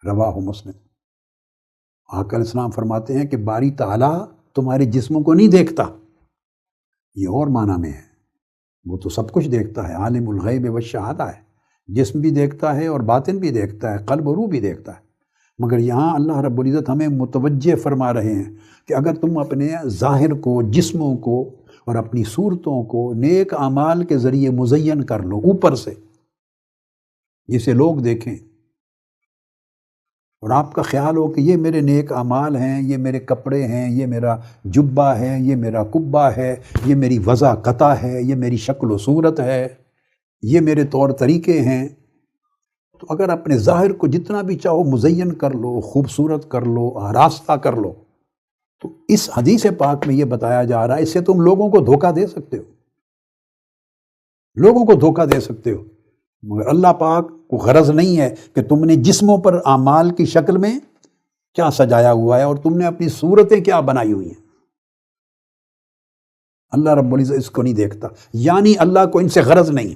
رواہ مسلم۔ آقا علیہ السلام فرماتے ہیں کہ باری تعالیٰ تمہارے جسموں کو نہیں دیکھتا، یہ اور معنی میں ہے، وہ تو سب کچھ دیکھتا ہے، عالم الغیب والشہادہ ہے، جسم بھی دیکھتا ہے اور باطن بھی دیکھتا ہے، قلب و روح بھی دیکھتا ہے۔ مگر یہاں اللہ رب العزت ہمیں متوجہ فرما رہے ہیں کہ اگر تم اپنے ظاہر کو، جسموں کو اور اپنی صورتوں کو نیک اعمال کے ذریعے مزین کر لو اوپر سے، جسے لوگ دیکھیں، اور آپ کا خیال ہو کہ یہ میرے نیک اعمال ہیں، یہ میرے کپڑے ہیں، یہ میرا جبہ ہے، یہ میرا قبہ ہے، یہ میری وضع قطع ہے، یہ میری شکل و صورت ہے، یہ میرے طور طریقے ہیں، تو اگر اپنے ظاہر کو جتنا بھی چاہو مزین کر لو، خوبصورت کر لو، آراستہ کر لو، تو اس حدیث پاک میں یہ بتایا جا رہا ہے اس سے تم لوگوں کو دھوکہ دے سکتے ہو، لوگوں کو دھوکہ دے سکتے ہو، مگر اللہ پاک کو غرض نہیں ہے کہ تم نے جسموں پر اعمال کی شکل میں کیا سجایا ہوا ہے اور تم نے اپنی صورتیں کیا بنائی ہوئی ہیں۔ اللہ رب العزت اس کو نہیں دیکھتا، یعنی اللہ کو ان سے غرض نہیں،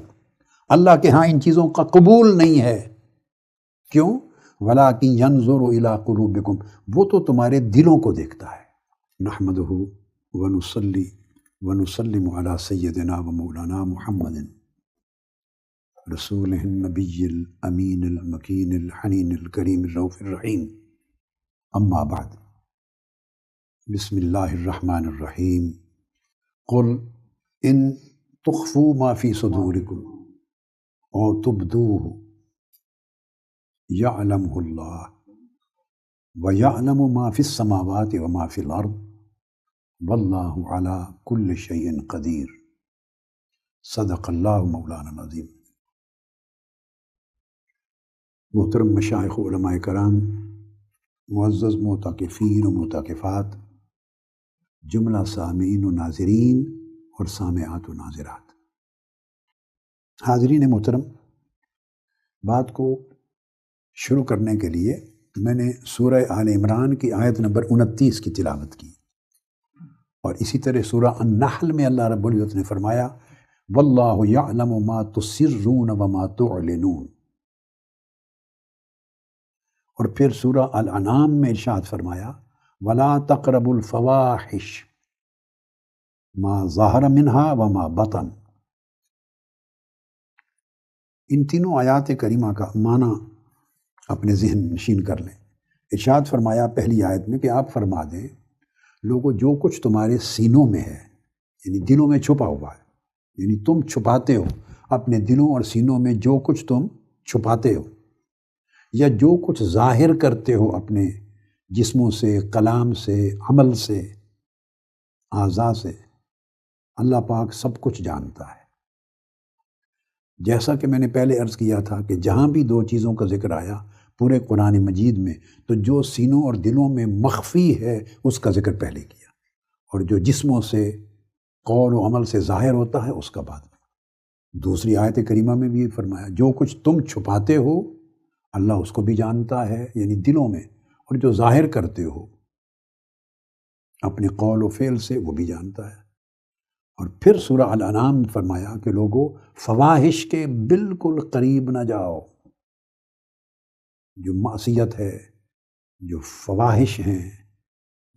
اللہ کے ہاں ان چیزوں کا قبول نہیں ہے۔ کیوں؟ وَلَٰكِن يَنظُرُ إِلَىٰ قُلُوبِكُمْ، وہ تو تمہارے دلوں کو دیکھتا ہے۔ نحمدہ ونصلی ونسلم علی سیدنا و مولانا محمد رسول النبی الامین المکین الحنین الکریم الرؤوف الرحیم، اما بعد، بسم اللہ الرحمن الرحیم۔ قل ان تخفوا ما فی صدورکم او تبدوه یعلمہ اللہ ویعلم ما فی السماوات وما فی الارض واللہ علی کل شیء قدیر، صدق اللہ مولانا العظیم۔ محترم مشائخ علماء کرام، معزز معتکفین و معتکفات، جملہ سامعین و ناظرین اور سامعات و ناظرات، حاضرین محترم، بات کو شروع کرنے کے لیے میں نے سورہ آل عمران کی آیت نمبر 29 کی تلاوت کی، اور اسی طرح سورہ النحل میں اللہ رب العزت نے فرمایا واللہ یعلم ما تسرون وما تعلنون، اور پھر سورہ الانعام میں ارشاد فرمایا ولا تقربوا الفواحش ما ظہر منہا وما بطن۔ ان تینوں آیات کریمہ کا معنی اپنے ذہن نشین کر لیں۔ ارشاد فرمایا پہلی آیت میں کہ آپ فرما دیں لوگوں جو کچھ تمہارے سینوں میں ہے، یعنی دلوں میں چھپا ہوا ہے، یعنی تم چھپاتے ہو اپنے دلوں اور سینوں میں جو کچھ تم چھپاتے ہو، یا جو کچھ ظاہر کرتے ہو اپنے جسموں سے، کلام سے، عمل سے، اعضاء سے، اللہ پاک سب کچھ جانتا ہے۔ جیسا کہ میں نے پہلے عرض کیا تھا کہ جہاں بھی دو چیزوں کا ذکر آیا پورے قرآن مجید میں، تو جو سینوں اور دلوں میں مخفی ہے اس کا ذکر پہلے کیا، اور جو جسموں سے، قول و عمل سے ظاہر ہوتا ہے اس کا بعد میں۔ دوسری آیت کریمہ میں بھی فرمایا جو کچھ تم چھپاتے ہو اللہ اس کو بھی جانتا ہے، یعنی دلوں میں، اور جو ظاہر کرتے ہو اپنے قول و فعل سے وہ بھی جانتا ہے۔ اور پھر سورہ الانعام میں فرمایا کہ لوگوں فواحش کے بالکل قریب نہ جاؤ، جو معصیت ہے، جو فواحش ہیں،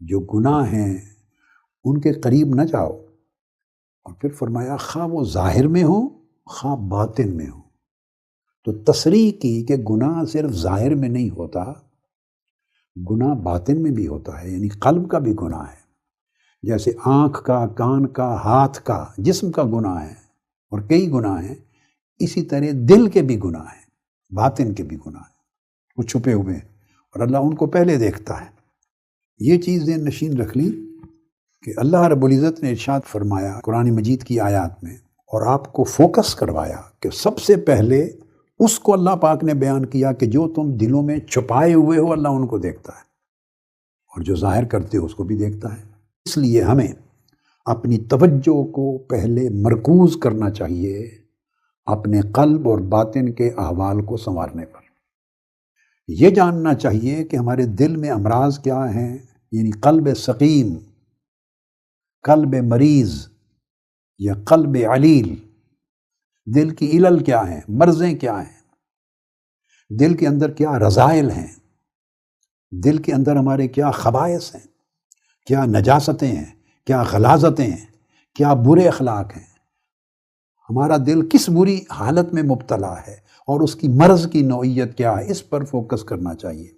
جو گناہ ہیں، ان کے قریب نہ جاؤ۔ اور پھر فرمایا خواہ وہ ظاہر میں ہو خواہ باطن میں ہو، تو تصریح کی کہ گناہ صرف ظاہر میں نہیں ہوتا، گناہ باطن میں بھی ہوتا ہے، یعنی قلب کا بھی گناہ ہے۔ جیسے آنکھ کا، کان کا، ہاتھ کا، جسم کا گناہ ہے اور کئی گناہ ہیں، اسی طرح دل کے بھی گناہ ہیں، باطن کے بھی گناہ ہیں، وہ چھپے ہوئے ہیں اور اللہ ان کو پہلے دیکھتا ہے۔ یہ چیز ذہن نشین رکھ لی کہ اللہ رب العزت نے ارشاد فرمایا قرآن مجید کی آیات میں، اور آپ کو فوکس کروایا کہ سب سے پہلے اس کو اللہ پاک نے بیان کیا کہ جو تم دلوں میں چھپائے ہوئے ہو اللہ ان کو دیکھتا ہے، اور جو ظاہر کرتے ہو اس کو بھی دیکھتا ہے۔ اس لیے ہمیں اپنی توجہ کو پہلے مرکوز کرنا چاہیے اپنے قلب اور باطن کے احوال کو سنوارنے پر۔ یہ جاننا چاہیے کہ ہمارے دل میں امراض کیا ہیں، یعنی قلب سقیم، قلب مریض یا قلب علیل، دل کی علل کیا ہیں، مرضیں کیا ہیں، دل کے اندر کیا رذائل ہیں، دل کے اندر ہمارے کیا خبائث ہیں، کیا نجاستیں ہیں، کیا غلاظتیں ہیں، کیا برے اخلاق ہیں، ہمارا دل کس بری حالت میں مبتلا ہے اور اس کی مرض کی نوعیت کیا ہے، اس پر فوکس کرنا چاہیے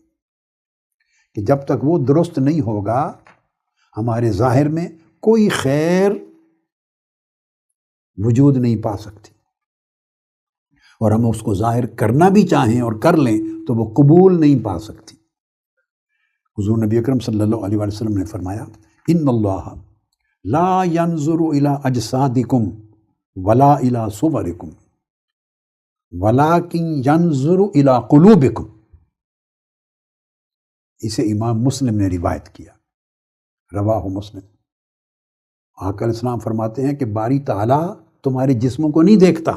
کہ جب تک وہ درست نہیں ہوگا ہمارے ظاہر میں کوئی خیر وجود نہیں پا سکتی، اور ہم اس کو ظاہر کرنا بھی چاہیں اور کر لیں تو وہ قبول نہیں پا سکتی۔ حضور نبی اکرم صلی اللہ علیہ وسلم نے فرمایا ان اللہ لا ينظر الى اجسادکم ولا الى صورکم ولکن ينظر الى قلوبکم۔ اسے امام مسلم نے روایت کیا، رواہ مسلم۔ آقا علیہ السلام فرماتے ہیں کہ باری تعالیٰ تمہارے جسموں کو نہیں دیکھتا،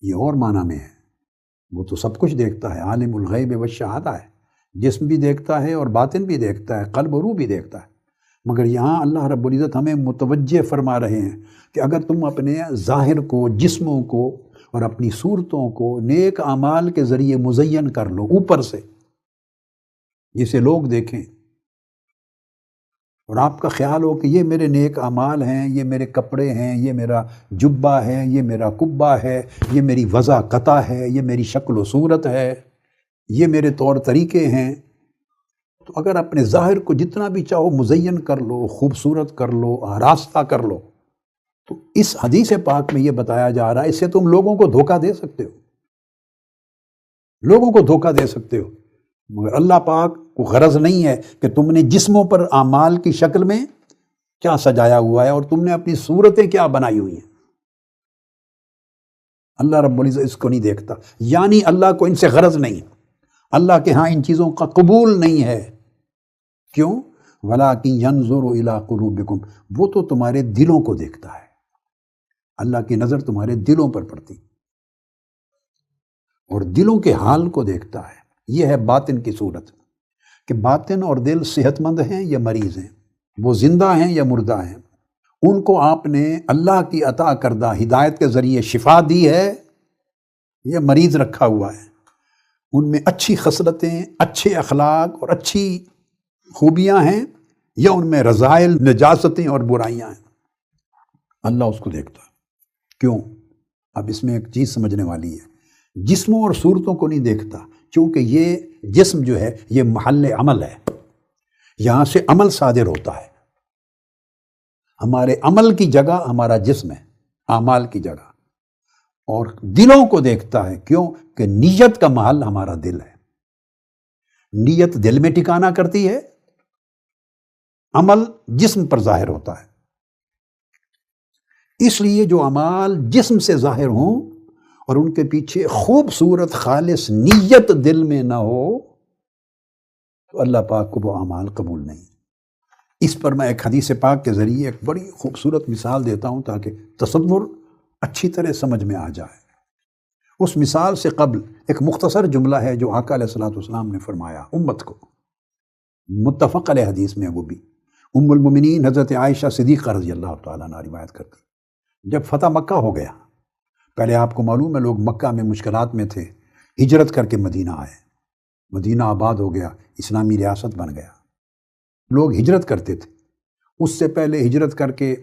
یہ اور معنی میں ہے، وہ تو سب کچھ دیکھتا ہے، عالم الغیب والشہادہ ہے، جسم بھی دیکھتا ہے اور باطن بھی دیکھتا ہے، قلب و روح بھی دیکھتا ہے، مگر یہاں اللہ رب العزت ہمیں متوجہ فرما رہے ہیں کہ اگر تم اپنے ظاہر کو، جسموں کو اور اپنی صورتوں کو نیک اعمال کے ذریعے مزین کر لو اوپر سے، جسے لوگ دیکھیں اور آپ کا خیال ہو کہ یہ میرے نیک اعمال ہیں، یہ میرے کپڑے ہیں، یہ میرا جبہ ہے، یہ میرا قبہ ہے، یہ میری وضع قطع ہے، یہ میری شکل و صورت ہے، یہ میرے طور طریقے ہیں، تو اگر اپنے ظاہر کو جتنا بھی چاہو مزین کر لو، خوبصورت کر لو، آراستہ کر لو، تو اس حدیث پاک میں یہ بتایا جا رہا ہے اس سے تم لوگوں کو دھوکہ دے سکتے ہو، لوگوں کو دھوکہ دے سکتے ہو، مگر اللہ پاک کو غرض نہیں ہے کہ تم نے جسموں پر اعمال کی شکل میں کیا سجایا ہوا ہے اور تم نے اپنی صورتیں کیا بنائی ہوئی ہیں۔ اللہ رب العزت اس کو نہیں دیکھتا، یعنی اللہ کو ان سے غرض نہیں، اللہ کے ہاں ان چیزوں کا قبول نہیں ہے۔ کیوں؟ وَلَٰكِن يَنظُرُ إِلَىٰ قُلُوبِكُمْ، وہ تو تمہارے دلوں کو دیکھتا ہے، اللہ کی نظر تمہارے دلوں پر پڑتی اور دلوں کے حال کو دیکھتا ہے۔ یہ ہے باطن کی صورت کہ باطن اور دل صحت مند ہیں یا مریض ہیں، وہ زندہ ہیں یا مردہ ہیں، ان کو آپ نے اللہ کی عطا کردہ ہدایت کے ذریعے شفا دی ہے یا مریض رکھا ہوا ہے، ان میں اچھی خصلتیں، اچھے اخلاق اور اچھی خوبیاں ہیں یا ان میں رذائل، نجاستیں اور برائیاں ہیں، اللہ اس کو دیکھتا ہے۔ کیوں؟ اب اس میں ایک چیز سمجھنے والی ہے، جسموں اور صورتوں کو نہیں دیکھتا چونکہ یہ جسم جو ہے یہ محل عمل ہے، یہاں سے عمل صادر ہوتا ہے، ہمارے عمل کی جگہ ہمارا جسم ہے، اعمال کی جگہ، اور دلوں کو دیکھتا ہے۔ کیوں؟ کہ نیت کا محل ہمارا دل ہے، نیت دل میں ٹھکانہ کرتی ہے، عمل جسم پر ظاہر ہوتا ہے، اس لیے جو اعمال جسم سے ظاہر ہوں اور ان کے پیچھے خوبصورت خالص نیت دل میں نہ ہو تو اللہ پاک کو وہ اعمال قبول نہیں۔ اس پر میں ایک حدیث پاک کے ذریعے ایک بڑی خوبصورت مثال دیتا ہوں تاکہ تصور اچھی طرح سمجھ میں آ جائے۔ اس مثال سے قبل ایک مختصر جملہ ہے جو آقا علیہ السلام نے فرمایا امت کو، متفق علیہ حدیث میں، وہ بھی ام المومنین حضرت عائشہ صدیقہ رضی اللہ تعالیٰ عنہ روایت کرتی۔ جب فتح مکہ ہو گیا، پہلے آپ کو معلوم ہے لوگ مکہ میں مشکلات میں تھے، ہجرت کر کے مدینہ آئے، مدینہ آباد ہو گیا، اسلامی ریاست بن گیا، لوگ ہجرت کرتے تھے۔ اس سے پہلے ہجرت کر کے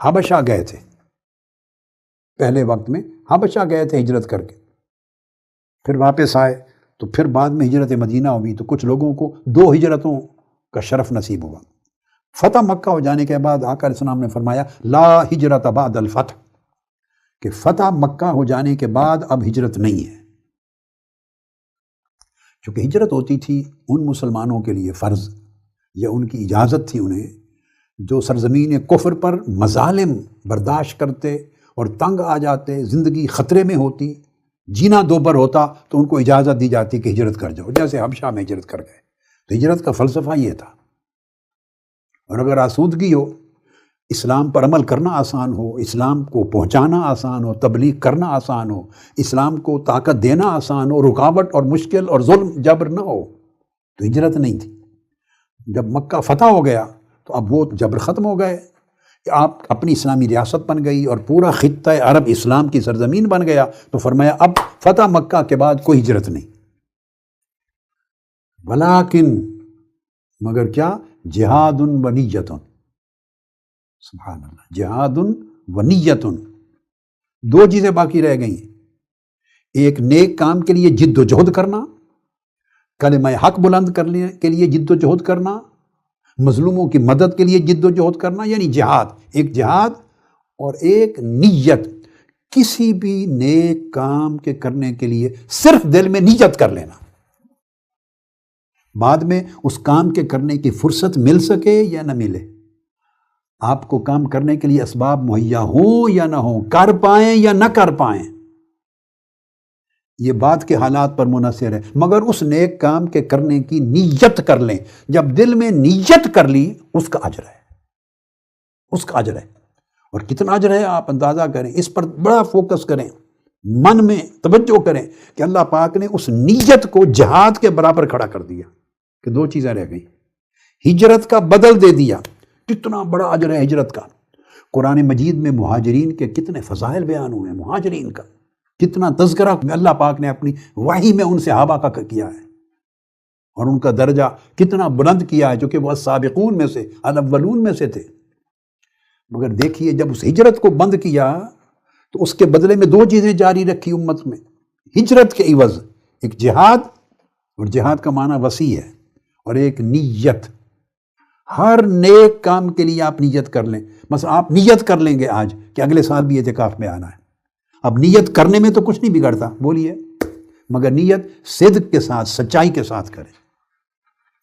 حبشہ گئے تھے، پہلے وقت میں حبشہ گئے تھے ہجرت کر کے، پھر واپس آئے، تو پھر بعد میں ہجرت مدینہ ہوئی تو کچھ لوگوں کو 2 ہجرتوں کا شرف نصیب ہوا۔ فتح مکہ ہو جانے کے بعد آقا علیہ السلام نے فرمایا لا ہجرت بعد الفتح، کہ فتح مکہ ہو جانے کے بعد اب ہجرت نہیں ہے، چونکہ ہجرت ہوتی تھی ان مسلمانوں کے لیے فرض یا ان کی اجازت تھی انہیں جو سرزمین کفر پر مظالم برداشت کرتے اور تنگ آ جاتے، زندگی خطرے میں ہوتی، جینا دوبر ہوتا، تو ان کو اجازت دی جاتی کہ ہجرت کر جاؤ، جیسے حبشہ میں ہجرت کر گئے۔ تو ہجرت کا فلسفہ یہ تھا، اور اگر آسودگی ہو، اسلام پر عمل کرنا آسان ہو، اسلام کو پہنچانا آسان ہو، تبلیغ کرنا آسان ہو، اسلام کو طاقت دینا آسان ہو، رکاوٹ اور مشکل اور ظلم جبر نہ ہو، تو ہجرت نہیں تھی۔ جب مکہ فتح ہو گیا تو اب وہ جبر ختم ہو گئے، آپ اپنی اسلامی ریاست بن گئی اور پورا خطہ عرب اسلام کی سرزمین بن گیا، تو فرمایا اب فتح مکہ کے بعد کوئی ہجرت نہیں۔ ولیکن مگر کیا، جہاد و نیت، سبحان اللہ، جہاد و نیت، دو چیزیں باقی رہ گئی ہیں، ایک نیک کام کے لیے جد و جہد کرنا، کلمہ حق بلند کرنے کے لیے جد و جہد کرنا، مظلوموں کی مدد کے لیے جد و جہد کرنا، یعنی جہاد، ایک جہاد اور ایک نیت، کسی بھی نیک کام کے کرنے کے لیے صرف دل میں نیت کر لینا، بعد میں اس کام کے کرنے کی فرصت مل سکے یا نہ ملے، آپ کو کام کرنے کے لیے اسباب مہیا ہوں یا نہ ہوں، کر پائیں یا نہ کر پائیں، یہ بات کے حالات پر منحصر ہے، مگر اس نیک کام کے کرنے کی نیت کر لیں، جب دل میں نیت کر لی اس کا اجر ہے، اس کا اجر ہے، اور کتنا اجر ہے آپ اندازہ کریں، اس پر بڑا فوکس کریں، من میں توجہ کریں کہ اللہ پاک نے اس نیت کو جہاد کے برابر کھڑا کر دیا، کہ دو چیزیں رہ گئی، ہجرت کا بدل دے دیا، کتنا بڑا اجر ہے ہجرت کا۔ قرآن مجید میں مہاجرین کے کتنے فضائل بیان ہوئے ہیں، مہاجرین کا کتنا تذکرہ اللہ پاک نے اپنی وحی میں ان صحابہ کا کیا ہے، اور ان کا درجہ کتنا بلند کیا ہے، جو کہ وہ السابقون میں سے، الاولون میں سے تھے۔ مگر دیکھیے جب اس ہجرت کو بند کیا تو اس کے بدلے میں دو چیزیں جاری رکھی امت میں، ہجرت کے عوض ایک جہاد، اور جہاد کا معنی وسیع ہے، اور ایک نیت۔ ہر نیک کام کے لیے آپ نیت کر لیں، مثلا آپ نیت کر لیں گے آج کہ اگلے سال بھی اعتکاف میں آنا ہے، اب نیت کرنے میں تو کچھ نہیں بگڑتا، بولیے، مگر نیت صدق کے ساتھ، سچائی کے ساتھ کریں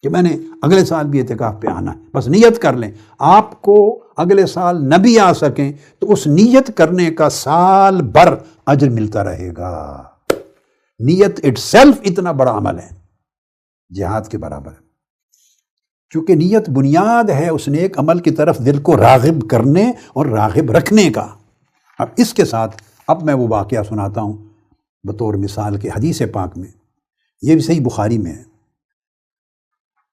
کہ میں نے اگلے سال بھی اعتکاف پہ آنا ہے، بس نیت کر لیں۔ آپ کو اگلے سال نہ بھی آ سکیں تو اس نیت کرنے کا سال بھر اجر ملتا رہے گا۔ نیت اٹ سیلف اتنا بڑا عمل ہے، جہاد کے برابر ہے، چونکہ نیت بنیاد ہے اس نیک عمل کی طرف دل کو راغب کرنے اور راغب رکھنے کا۔ اب اس کے ساتھ اب میں وہ واقعہ سناتا ہوں بطور مثال کے، حدیث پاک میں، یہ بھی صحیح بخاری میں ہے،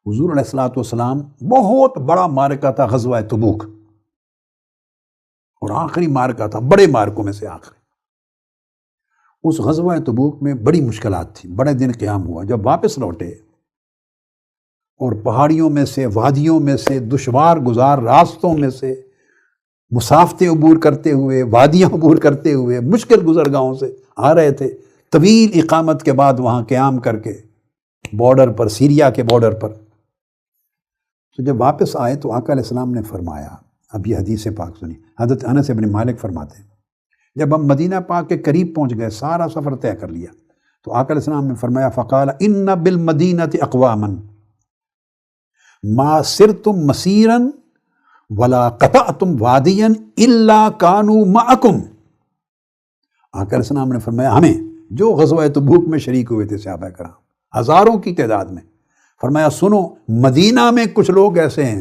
حضور علیہ الصلوۃ والسلام بہت بڑا معرکہ تھا غزوہ تبوک، اور آخری معرکہ تھا بڑے معرکوں میں سے آخری۔ اس غزوہ تبوک میں بڑی مشکلات تھی، بڑے دن قیام ہوا، جب واپس لوٹے اور پہاڑیوں میں سے، وادیوں میں سے، دشوار گزار راستوں میں سے، مسافتیں عبور کرتے ہوئے، وادیاں عبور کرتے ہوئے، مشکل گزرگاہوں سے آ رہے تھے، طویل اقامت کے بعد وہاں قیام کر کے بارڈر پر، سیریا کے بارڈر پر۔ تو جب واپس آئے تو آقا علیہ السلام نے فرمایا، اب یہ حدیث پاک سنی، حضرت انس بن مالک فرماتے ہیں، جب ہم مدینہ پاک کے قریب پہنچ گئے، سارا سفر طے کر لیا، تو آقا علیہ السلام نے فرمایا، فقال ان بالمدینۃ اقواما ما سرتم مسیرا ولا قطعتم وادیا الا كانوا معکم۔ آقا علیہ السلام نے فرمایا ہمیں جو غزوہ تبوک میں شریک ہوئے تھے صحابہ کرام، ہزاروں کی تعداد میں، فرمایا سنو، مدینہ میں کچھ لوگ ایسے ہیں،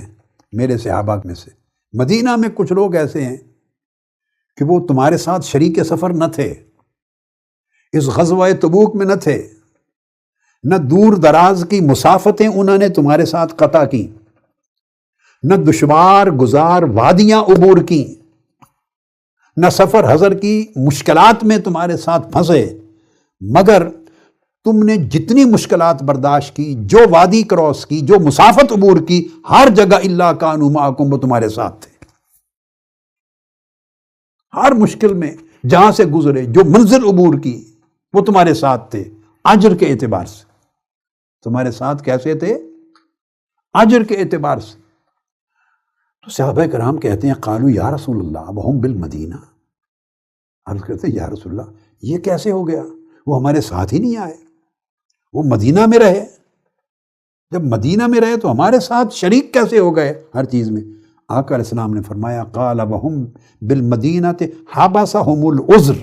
میرے صحابہ میں سے مدینہ میں کچھ لوگ ایسے ہیں کہ وہ تمہارے ساتھ شریک سفر نہ تھے، اس غزوہ تبوک میں نہ تھے، نہ دور دراز کی مسافتیں انہوں نے تمہارے ساتھ قطع کی، نہ دشوار گزار وادیاں عبور کی، نہ سفر حضر کی مشکلات میں تمہارے ساتھ پھنسے، مگر تم نے جتنی مشکلات برداشت کی، جو وادی کراس کی، جو مسافت عبور کی، ہر جگہ الا کانوا معکم، وہ تمہارے ساتھ تھے، ہر مشکل میں جہاں سے گزرے، جو منزل عبور کی، وہ تمہارے ساتھ تھے، اجر کے اعتبار سے تمہارے ساتھ کیسے تھے؟ اجر کے اعتبار سے۔ تو صحابہ کرام کہتے ہیں قالوا یا رسول اللہ وہم بالمدینہ، عرض کرتے ہیں یا رسول اللہ یہ کیسے ہو گیا، وہ ہمارے ساتھ ہی نہیں آئے، وہ مدینہ میں رہے، جب مدینہ میں رہے تو ہمارے ساتھ شریک کیسے ہو گئے ہر چیز میں؟ آقا علیہ السلام نے فرمایا قال وہم بالمدینہ حبسہم العذر،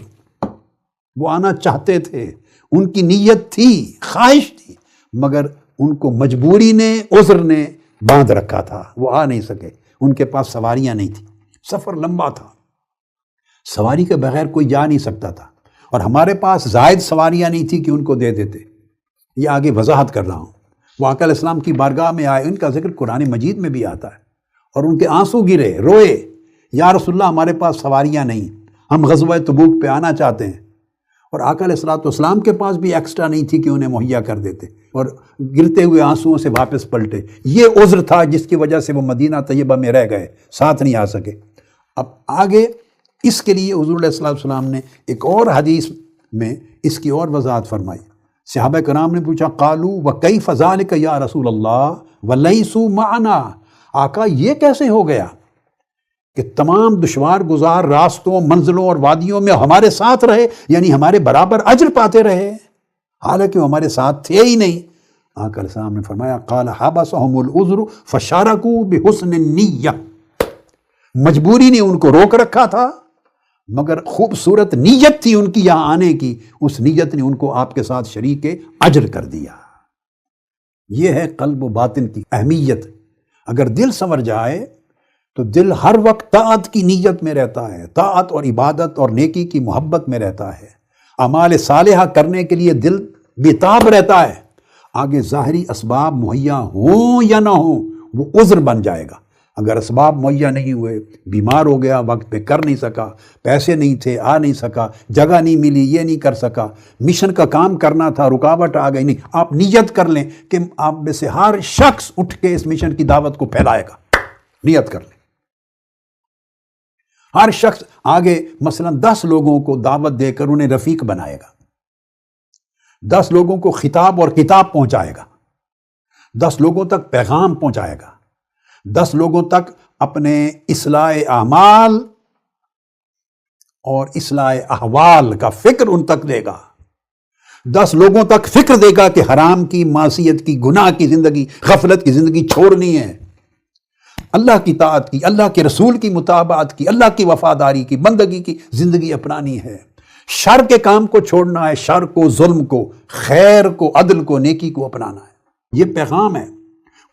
وہ آنا چاہتے تھے، ان کی نیت تھی، خواہش تھی، مگر ان کو مجبوری نے، عذر نے باندھ رکھا تھا، وہ آ نہیں سکے، ان کے پاس سواریاں نہیں تھیں، سفر لمبا تھا، سواری کے بغیر کوئی جا نہیں سکتا تھا، اور ہمارے پاس زائد سواریاں نہیں تھی کہ ان کو دے دیتے۔ یہ آگے وضاحت کر رہا ہوں، وہ آقا علیہ السلام کی بارگاہ میں آئے، ان کا ذکر قرآن مجید میں بھی آتا ہے، اور ان کے آنسو گرے، روئے، یا رسول اللہ ہمارے پاس سواریاں نہیں، ہم غزوہ تبوک پہ آنا چاہتے ہیں، اور آقا علیہ الصلوۃ والسلام کے پاس بھی ایکسٹرا نہیں تھی کہ انہیں مہیا کر دیتے، اور گرتے ہوئے آنسوؤں سے واپس پلٹے۔ یہ عذر تھا جس کی وجہ سے وہ مدینہ طیبہ میں رہ گئے، ساتھ نہیں آ سکے۔ اب آگے اس کے لیے حضور علیہ الصلوۃ والسلام نے ایک اور حدیث میں اس کی اور وضاحت فرمائی۔ صحابہ کرام نے پوچھا قالوا وکیف ذلک یا رسول اللہ ولیسوا معنا، آقا یہ کیسے ہو گیا کہ تمام دشوار گزار راستوں، منزلوں اور وادیوں میں ہمارے ساتھ رہے، یعنی ہمارے برابر اجر پاتے رہے، حالانکہ وہ ہمارے ساتھ تھے ہی نہیں۔ آقا علیہ السلام نے فرمایا قال حبسهم العذر فشاركوا بحسن النیہ، مجبوری نے ان کو روک رکھا تھا، مگر خوبصورت نیت تھی ان کی یہاں آنے کی، اس نیت نے ان کو آپ کے ساتھ شریک اجر کر دیا۔ یہ ہے قلب و باطن کی اہمیت۔ اگر دل سنور جائے تو دل ہر وقت طاعت کی نیت میں رہتا ہے، طاعت اور عبادت اور نیکی کی محبت میں رہتا ہے، اعمال صالحہ کرنے کے لیے دل بیتاب رہتا ہے۔ آگے ظاہری اسباب مہیا ہوں یا نہ ہوں وہ عذر بن جائے گا۔ اگر اسباب مہیا نہیں ہوئے، بیمار ہو گیا، وقت پہ کر نہیں سکا، پیسے نہیں تھے آ نہیں سکا، جگہ نہیں ملی یہ نہیں کر سکا، مشن کا کام کرنا تھا رکاوٹ آ گئی، نہیں، آپ نیت کر لیں کہ آپ میں سے ہر شخص اٹھ کے اس مشن کی دعوت کو پھیلائے گا، نیت کر لیں۔ ہر شخص آگے مثلا 10 لوگوں کو دعوت دے کر انہیں رفیق بنائے گا، 10 لوگوں کو خطاب اور کتاب پہنچائے گا، 10 لوگوں تک پیغام پہنچائے گا، 10 لوگوں تک اپنے اصلاح اعمال اور اصلاح احوال کا فکر ان تک دے گا، 10 لوگوں تک فکر دے گا کہ حرام کی، معصیت کی، گناہ کی زندگی، غفلت کی زندگی چھوڑنی ہے، اللہ کی طاعت کی، اللہ کے رسول کی مطابعت کی، اللہ کی وفاداری کی، بندگی کی زندگی اپنانی ہے، شر کے کام کو چھوڑنا ہے، شر کو، ظلم کو، خیر کو، عدل کو، نیکی کو اپنانا ہے۔ یہ پیغام ہے۔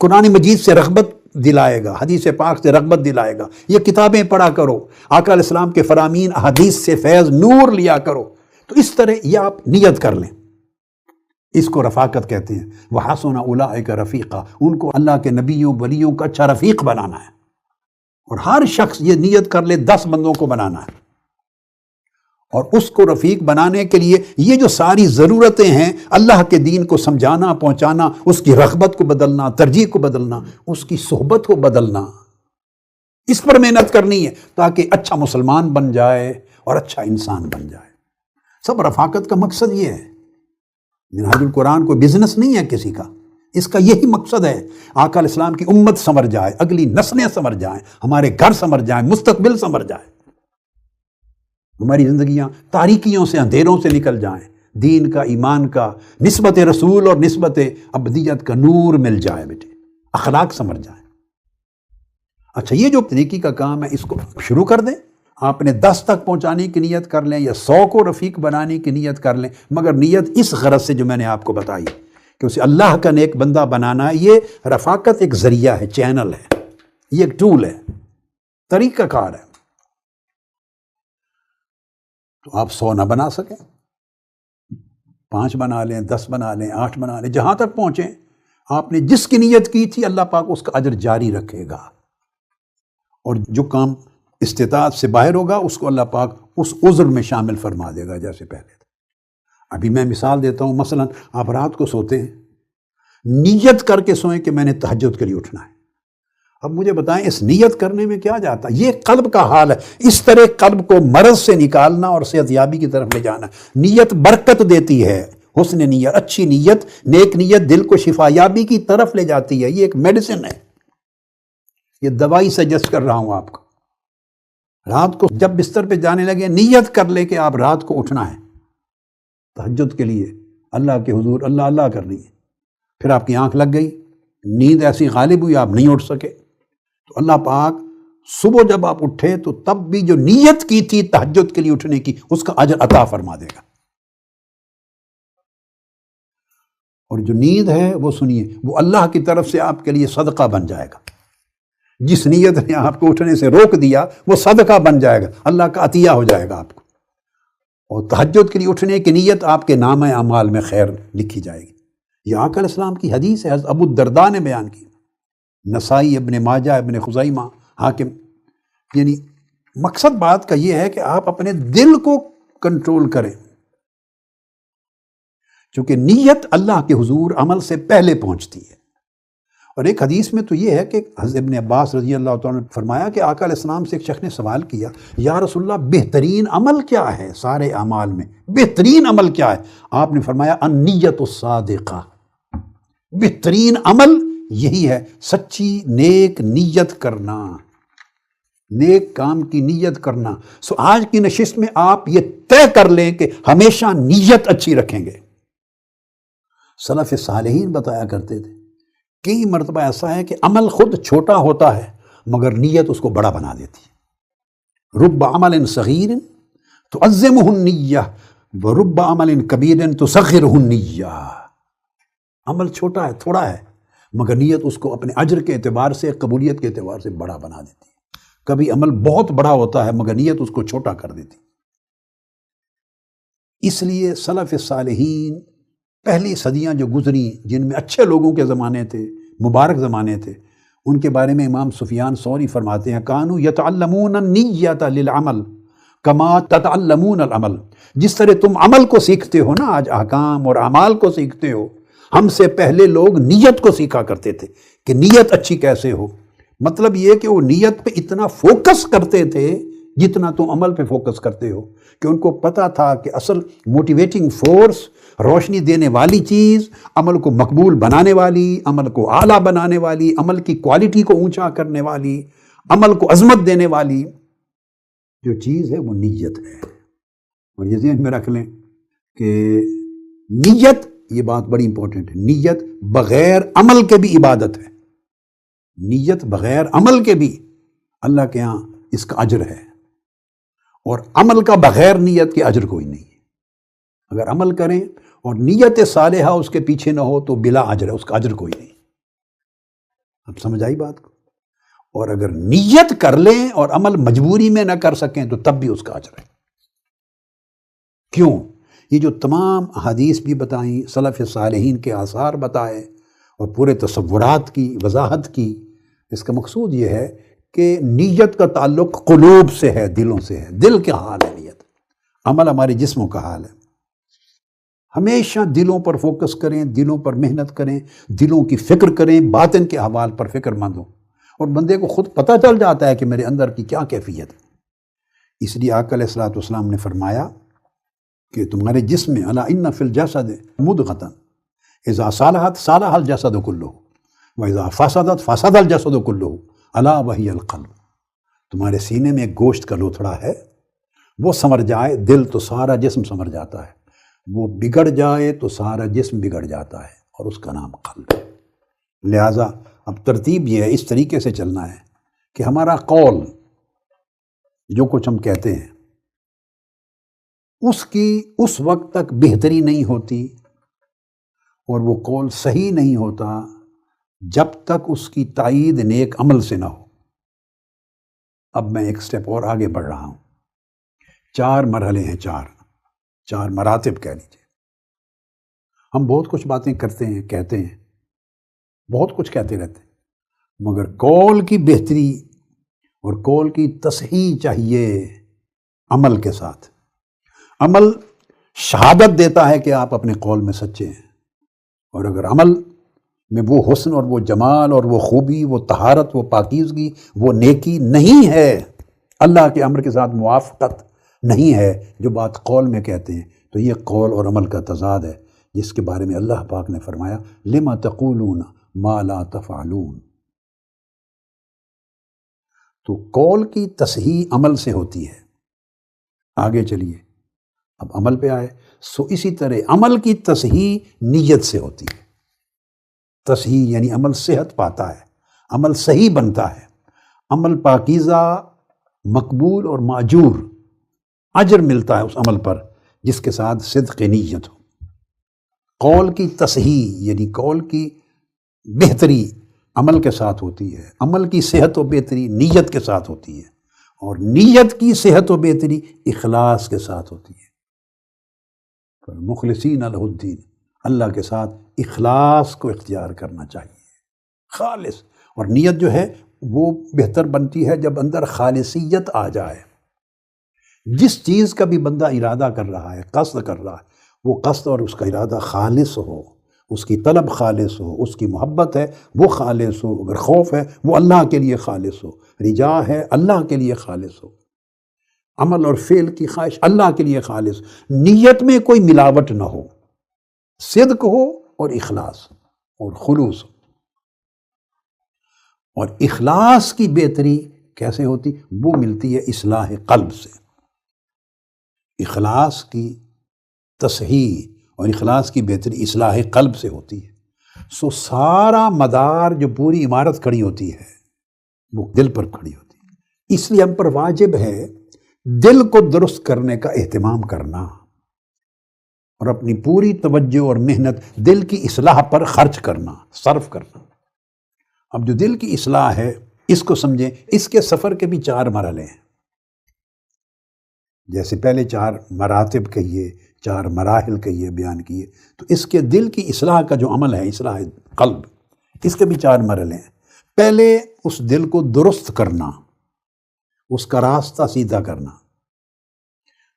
قرآن مجید سے رغبت دلائے گا، حدیث پاک سے رغبت دلائے گا، یہ کتابیں پڑھا کرو، آقا علیہ السلام کے فرامین احادیث سے فیض نور لیا کرو۔ تو اس طرح یہ آپ نیت کر لیں، اس کو رفاقت کہتے ہیں۔ وَحَسُنَ أُولَٰئِكَ رَفِيقًا، ان کو اللہ کے نبیوں ولیوں کا اچھا رفیق بنانا ہے، اور ہر شخص یہ نیت کر لے 10 بندوں کو بنانا ہے، اور اس کو رفیق بنانے کے لیے یہ جو ساری ضرورتیں ہیں، اللہ کے دین کو سمجھانا، پہنچانا، اس کی رغبت کو بدلنا، ترجیح کو بدلنا، اس کی صحبت کو بدلنا، اس پر محنت کرنی ہے تاکہ اچھا مسلمان بن جائے اور اچھا انسان بن جائے۔ سب رفاقت کا مقصد یہ ہے۔ منہاج القرآن کوئی بزنس نہیں ہے کسی کا، اس کا یہی مقصد ہے، آقا علیہ السلام کی امت سنور جائے، اگلی نسلیں سنور جائیں، ہمارے گھر سنور جائیں، مستقبل سنور جائے، ہماری زندگیاں تاریکیوں سے، اندھیروں سے نکل جائیں، دین کا، ایمان کا، نسبت رسول اور نسبت ابدیت کا نور مل جائے، بیٹے اخلاق سنور جائیں۔ اچھا، یہ جو نیکی کا کام ہے اس کو شروع کر دیں، آپ نے 10 تک پہنچانے کی نیت کر لیں یا 100 کو رفیق بنانے کی نیت کر لیں، مگر نیت اس غرض سے جو میں نے آپ کو بتائی کہ اسے اللہ کا نیک بندہ بنانا ہے۔ یہ رفاقت ایک ذریعہ ہے، چینل ہے، یہ ایک ٹول ہے، طریقہ کار ہے۔ تو آپ 100 نہ بنا سکیں، 5 بنا لیں، 10 بنا لیں، 8 بنا لیں، جہاں تک پہنچیں۔ آپ نے جس کی نیت کی تھی اللہ پاک اس کا اجر جاری رکھے گا، اور جو کام استطاعت سے باہر ہوگا اس کو اللہ پاک اس عذر میں شامل فرما دے گا جیسے پہلے تھا۔ ابھی میں مثال دیتا ہوں، مثلا آپ رات کو سوتے ہیں، نیت کر کے سوئیں کہ میں نے تہجد کے لیے اٹھنا ہے۔ اب مجھے بتائیں اس نیت کرنے میں کیا جاتا ہے؟ یہ قلب کا حال ہے۔ اس طرح قلب کو مرض سے نکالنا اور صحت یابی کی طرف لے جانا۔ نیت برکت دیتی ہے، حسن نیت، اچھی نیت، نیک نیت دل کو شفا یابی کی طرف لے جاتی ہے۔ یہ ایک میڈیسن ہے، یہ دوائی سجیسٹ کر رہا ہوں آپ کو۔ رات کو جب بستر پہ جانے لگے نیت کر لے کہ آپ رات کو اٹھنا ہے تہجد کے لیے، اللہ کے حضور اللہ اللہ کرنی ہے۔ پھر آپ کی آنکھ لگ گئی، نیند ایسی غالب ہوئی آپ نہیں اٹھ سکے، تو اللہ پاک صبح جب آپ اٹھے تو تب بھی جو نیت کی تھی تہجد کے لیے اٹھنے کی اس کا اجر عطا فرما دے گا۔ اور جو نیند ہے وہ سنیے، وہ اللہ کی طرف سے آپ کے لیے صدقہ بن جائے گا۔ جس نیت نے آپ کو اٹھنے سے روک دیا وہ صدقہ بن جائے گا، اللہ کا عطیہ ہو جائے گا آپ کو، اور تہجد کے لیے اٹھنے کی نیت آپ کے نامہ اعمال میں خیر لکھی جائے گی۔ یہ آقا علیہ السلام کی حدیث ہے، حضرت ابو الدرداء نے بیان کی، نسائی، ابن ماجہ، ابن خزیمہ، حاکم۔ یعنی مقصد بات کا یہ ہے کہ آپ اپنے دل کو کنٹرول کریں، چونکہ نیت اللہ کے حضور عمل سے پہلے پہنچتی ہے۔ اور ایک حدیث میں تو یہ ہے کہ حضرت ابن عباس رضی اللہ تعالیٰ نے فرمایا کہ آقا علیہ السلام سے ایک شخص نے سوال کیا، یا رسول اللہ بہترین عمل کیا ہے سارے اعمال میں، بہترین عمل کیا ہے؟ آپ نے فرمایا النیت الصادقہ، بہترین عمل یہی ہے سچی نیک نیت کرنا، نیک کام کی نیت کرنا۔ سو آج کی نشست میں آپ یہ طے کر لیں کہ ہمیشہ نیت اچھی رکھیں گے۔ سلف صالحین بتایا کرتے تھے کئی مرتبہ ایسا ہے کہ عمل خود چھوٹا ہوتا ہے مگر نیت اس کو بڑا بنا دیتی ہے۔ رب عمل صغیر تعظمہ النیہ ورب عمل کبیر تصغرہ النیہ، عمل چھوٹا ہے، تھوڑا ہے، مگر نیت اس کو اپنے اجر کے اعتبار سے، قبولیت کے اعتبار سے بڑا بنا دیتی ہے۔ کبھی عمل بہت بڑا ہوتا ہے مگر نیت اس کو چھوٹا کر دیتی۔ اس لیے سلف صالحین پہلی صدیاں جو گزری، جن میں اچھے لوگوں کے زمانے تھے، مبارک زمانے تھے، ان کے بارے میں امام سفیان ثوری فرماتے ہیں کانوا یتعلمون النیۃ للعمل کما تتعلمون العمل، جس طرح تم عمل کو سیکھتے ہو نا آج، احکام اور اعمال کو سیکھتے ہو، ہم سے پہلے لوگ نیت کو سیکھا کرتے تھے کہ نیت اچھی کیسے ہو۔ مطلب یہ کہ وہ نیت پہ اتنا فوکس کرتے تھے جتنا تم عمل پہ فوکس کرتے ہو، کہ ان کو پتہ تھا کہ اصل موٹیویٹنگ فورس، روشنی دینے والی چیز، عمل کو مقبول بنانے والی، عمل کو اعلیٰ بنانے والی، عمل کی کوالٹی کو اونچا کرنے والی، عمل کو عظمت دینے والی جو چیز ہے وہ نیت ہے۔ اور یہ ذہن میں رکھ لیں کہ نیت، یہ بات بڑی امپورٹنٹ ہے، نیت بغیر عمل کے بھی عبادت ہے، نیت بغیر عمل کے بھی اللہ کے ہاں اس کا اجر ہے، اور عمل کا بغیر نیت کے اجر کوئی نہیں ہے۔ اگر عمل کریں اور نیت صالحہ اس کے پیچھے نہ ہو تو بلا اجر ہے، اس کا اجر کوئی نہیں۔ اب سمجھ آئی بات کو؟ اور اگر نیت کر لیں اور عمل مجبوری میں نہ کر سکیں تو تب بھی اس کا اجر ہے۔ کیوں؟ یہ جو تمام احادیث بھی بتائیں، سلف صالحین کے آثار بتائے اور پورے تصورات کی وضاحت کی، اس کا مقصود یہ ہے کہ نیت کا تعلق قلوب سے ہے، دلوں سے ہے، دل کا حال ہے نیت، عمل ہمارے جسموں کا حال ہے۔ ہمیشہ دلوں پر فوکس کریں، دلوں پر محنت کریں، دلوں کی فکر کریں، باطن کے احوال پر فکر مند ہوں، اور بندے کو خود پتہ چل جاتا ہے کہ میرے اندر کی کیا کیفیت ہے۔ اس لیے آقا علیہ الصلوۃ والسلام نے فرمایا کہ تمہارے جسم میں الا ان فی الجسد مضغۃ اذا صلحت صلح الجسد کلہ واذا فسدت فسد الجسد کلہ الا وہی القلب، تمہارے سینے میں ایک گوشت کا لوتھڑا ہے، وہ سنور جائے دل تو سارا جسم سنور جاتا ہے، وہ بگڑ جائے تو سارا جسم بگڑ جاتا ہے، اور اس کا نام قلب ہے۔ لہٰذا اب ترتیب یہ ہے، اس طریقے سے چلنا ہے کہ ہمارا قول، جو کچھ ہم کہتے ہیں، اس کی اس وقت تک بہتری نہیں ہوتی اور وہ قول صحیح نہیں ہوتا جب تک اس کی تائید نیک عمل سے نہ ہو۔ اب میں ایک سٹیپ اور آگے بڑھ رہا ہوں۔ 4 مرحلے ہیں، چار مراتب کہہ لیجیے۔ ہم بہت کچھ باتیں کرتے ہیں، کہتے ہیں، بہت کچھ کہتے رہتے ہیں، مگر قول کی بہتری اور قول کی تصحیح چاہیے عمل کے ساتھ۔ عمل شہادت دیتا ہے کہ آپ اپنے قول میں سچے ہیں، اور اگر عمل میں وہ حسن اور وہ جمال اور وہ خوبی، وہ طہارت، وہ پاکیزگی، وہ نیکی نہیں ہے، اللہ کے امر کے ساتھ موافقت نہیں ہے جو بات قول میں کہتے ہیں، تو یہ قول اور عمل کا تضاد ہے، جس کے بارے میں اللہ پاک نے فرمایا لما تقولون ما لا تفعلون۔ تو قول کی تصحیح عمل سے ہوتی ہے۔ آگے چلیے، اب عمل پہ آئے، سو اسی طرح عمل کی تصحیح نیت سے ہوتی ہے۔ تصحیح یعنی عمل صحت پاتا ہے، عمل صحیح بنتا ہے، عمل پاکیزہ، مقبول اور ماجور، اجر ملتا ہے اس عمل پر جس کے ساتھ صدق نیت ہو۔ قول کی تصحیح یعنی قول کی بہتری عمل کے ساتھ ہوتی ہے، عمل کی صحت و بہتری نیت کے ساتھ ہوتی ہے، اور نیت کی صحت و بہتری اخلاص کے ساتھ ہوتی ہے۔ مخلصین لہ الدین، اللہ کے ساتھ اخلاص کو اختیار کرنا چاہیے، خالص۔ اور نیت جو ہے وہ بہتر بنتی ہے جب اندر خالصیت آ جائے۔ جس چیز کا بھی بندہ ارادہ کر رہا ہے، قصد کر رہا ہے، وہ قصد اور اس کا ارادہ خالص ہو، اس کی طلب خالص ہو، اس کی محبت ہے وہ خالص ہو، اگر خوف ہے وہ اللہ کے لیے خالص ہو، رجا ہے اللہ کے لیے خالص ہو، عمل اور فعل کی خواہش اللہ کے لیے خالص، نیت میں کوئی ملاوٹ نہ ہو، صدق ہو اور اخلاص اور خلوص ہو۔ اور اخلاص کی بہتری کیسے ہوتی؟ وہ ملتی ہے اصلاح قلب سے۔ اخلاص کی تصحیح اور اخلاص کی بہتری اصلاح قلب سے ہوتی ہے۔ سو سارا مدار جو پوری عمارت کھڑی ہوتی ہے وہ دل پر کھڑی ہوتی ہے۔ اس لیے ہم پر واجب ہے دل کو درست کرنے کا اہتمام کرنا اور اپنی پوری توجہ اور محنت دل کی اصلاح پر خرچ کرنا، صرف کرنا۔ اب جو دل کی اصلاح ہے اس کو سمجھیں، اس کے سفر کے بھی 4 مرحلے ہیں۔ جیسے پہلے 4 مراتب کہیے، 4 مراحل کہیے بیان کیے، تو اس کے دل کی اصلاح کا جو عمل ہے، اصلاح قلب، اس کے بھی 4 مرحلے ہیں۔ پہلے اس دل کو درست کرنا، اس کا راستہ سیدھا کرنا۔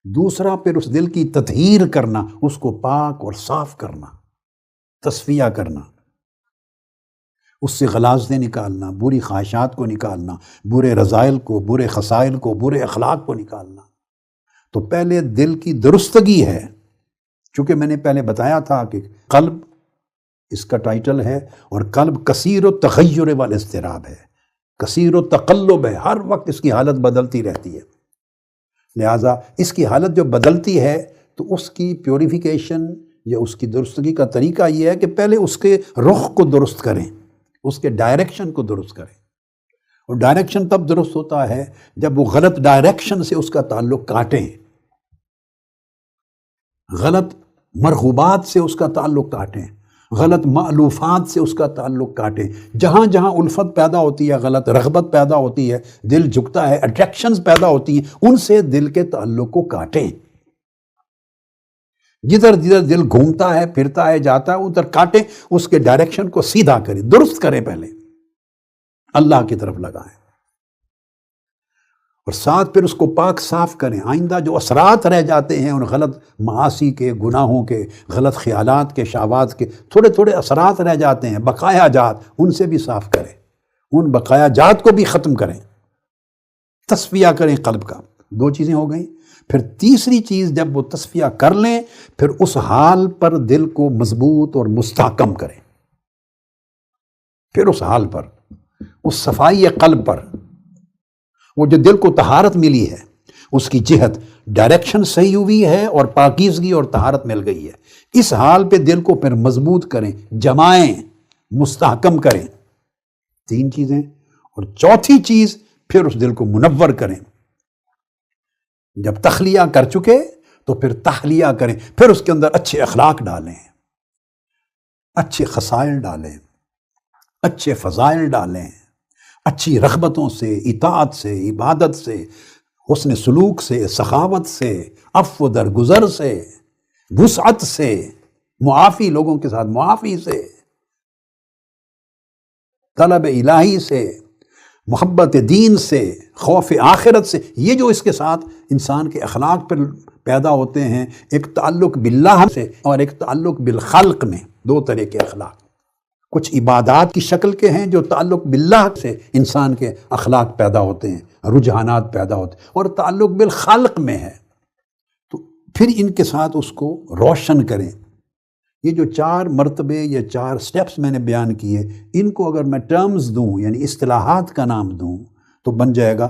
دوسرا پھر اس دل کی تطہیر کرنا، اس کو پاک اور صاف کرنا، تصفیہ کرنا، اس سے غلاظتیں نکالنا، بری خواہشات کو نکالنا، برے رذائل کو، برے خصائل کو، برے اخلاق کو نکالنا۔ تو پہلے دل کی درستگی ہے، چونکہ میں نے پہلے بتایا تھا کہ قلب اس کا ٹائٹل ہے، اور قلب کثیر التغیر والاضطراب ہے، کثیر التقلب ہے، ہر وقت اس کی حالت بدلتی رہتی ہے۔ لہٰذا اس کی حالت جو بدلتی ہے تو اس کی پیوریفیکیشن یا اس کی درستگی کا طریقہ یہ ہے کہ پہلے اس کے رخ کو درست کریں، اس کے ڈائریکشن کو درست کریں۔ اور ڈائریکشن تب درست ہوتا ہے جب وہ غلط ڈائریکشن سے اس کا تعلق کاٹیں، غلط مرغوبات سے اس کا تعلق کاٹیں، غلط مألوفات سے اس کا تعلق کاٹیں۔ جہاں جہاں الفت پیدا ہوتی ہے، غلط رغبت پیدا ہوتی ہے، دل جھکتا ہے، اٹریکشنز پیدا ہوتی ہیں، ان سے دل کے تعلق کو کاٹیں۔ جدھر جدھر دل گھومتا ہے، پھرتا ہے، جاتا ہے، ادھر کاٹیں، اس کے ڈائریکشن کو سیدھا کریں، درست کریں، پہلے اللہ کی طرف لگائیں، اور ساتھ پھر اس کو پاک صاف کریں۔ آئندہ جو اثرات رہ جاتے ہیں ان غلط معاصی کے، گناہوں کے، غلط خیالات کے، شہوات کے، تھوڑے تھوڑے اثرات رہ جاتے ہیں، بقایا جات، ان سے بھی صاف کریں، ان بقایا جات کو بھی ختم کریں، تصفیہ کریں قلب کا۔ 2 چیزیں ہو گئیں۔ پھر تیسری چیز، جب وہ تصفیہ کر لیں پھر اس حال پر دل کو مضبوط اور مستحکم کریں۔ پھر اس حال پر، اس صفائی قلب پر، وہ جو دل کو طہارت ملی ہے، اس کی جہت، ڈائریکشن صحیح ہوئی ہے اور پاکیزگی اور طہارت مل گئی ہے، اس حال پہ دل کو پھر مضبوط کریں، جمائیں، مستحکم کریں۔ 3 چیزیں۔ اور چوتھی چیز، پھر اس دل کو منور کریں۔ جب تخلیہ کر چکے تو پھر تحلیہ کریں، پھر اس کے اندر اچھے اخلاق ڈالیں، اچھے خصائل ڈالیں، اچھے فضائل ڈالیں، اچھی رغبتوں سے، اطاعت سے، عبادت سے، حسن سلوک سے، سخاوت سے، عفو درگزر سے، وسعت سے، معافی، لوگوں کے ساتھ معافی سے، طلب الہی سے، محبت دین سے، خوف آخرت سے۔ یہ جو اس کے ساتھ انسان کے اخلاق پر پیدا ہوتے ہیں، ایک تعلق باللہ سے اور ایک تعلق بالخلق میں، 2 طرح کے اخلاق۔ کچھ عبادات کی شکل کے ہیں جو تعلق باللہ سے انسان کے اخلاق پیدا ہوتے ہیں، رجحانات پیدا ہوتے ہیں، اور تعلق بالخلق میں ہے۔ تو پھر ان کے ساتھ اس کو روشن کریں۔ یہ جو 4 مرتبے یا 4 سٹیپس میں نے بیان کیے، ان کو اگر میں ٹرمز دوں، یعنی اصطلاحات کا نام دوں، تو بن جائے گا،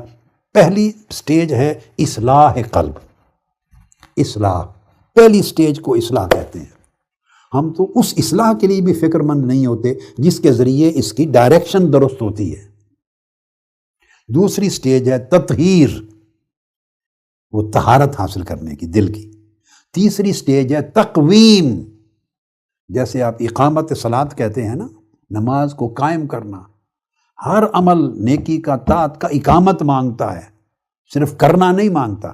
پہلی سٹیج ہے اصلاح قلب۔ اصلاح، پہلی سٹیج کو اصلاح کہتے ہیں۔ ہم تو اس اصلاح کے لیے بھی فکر مند نہیں ہوتے جس کے ذریعے اس کی ڈائریکشن درست ہوتی ہے۔ دوسری سٹیج ہے تطہیر، وہ طہارت حاصل کرنے کی دل کی۔ تیسری سٹیج ہے تقویم، جیسے آپ اقامت صلاۃ کہتے ہیں نا، نماز کو قائم کرنا۔ ہر عمل نیکی کا، طاعت کا اقامت مانگتا ہے، صرف کرنا نہیں مانگتا۔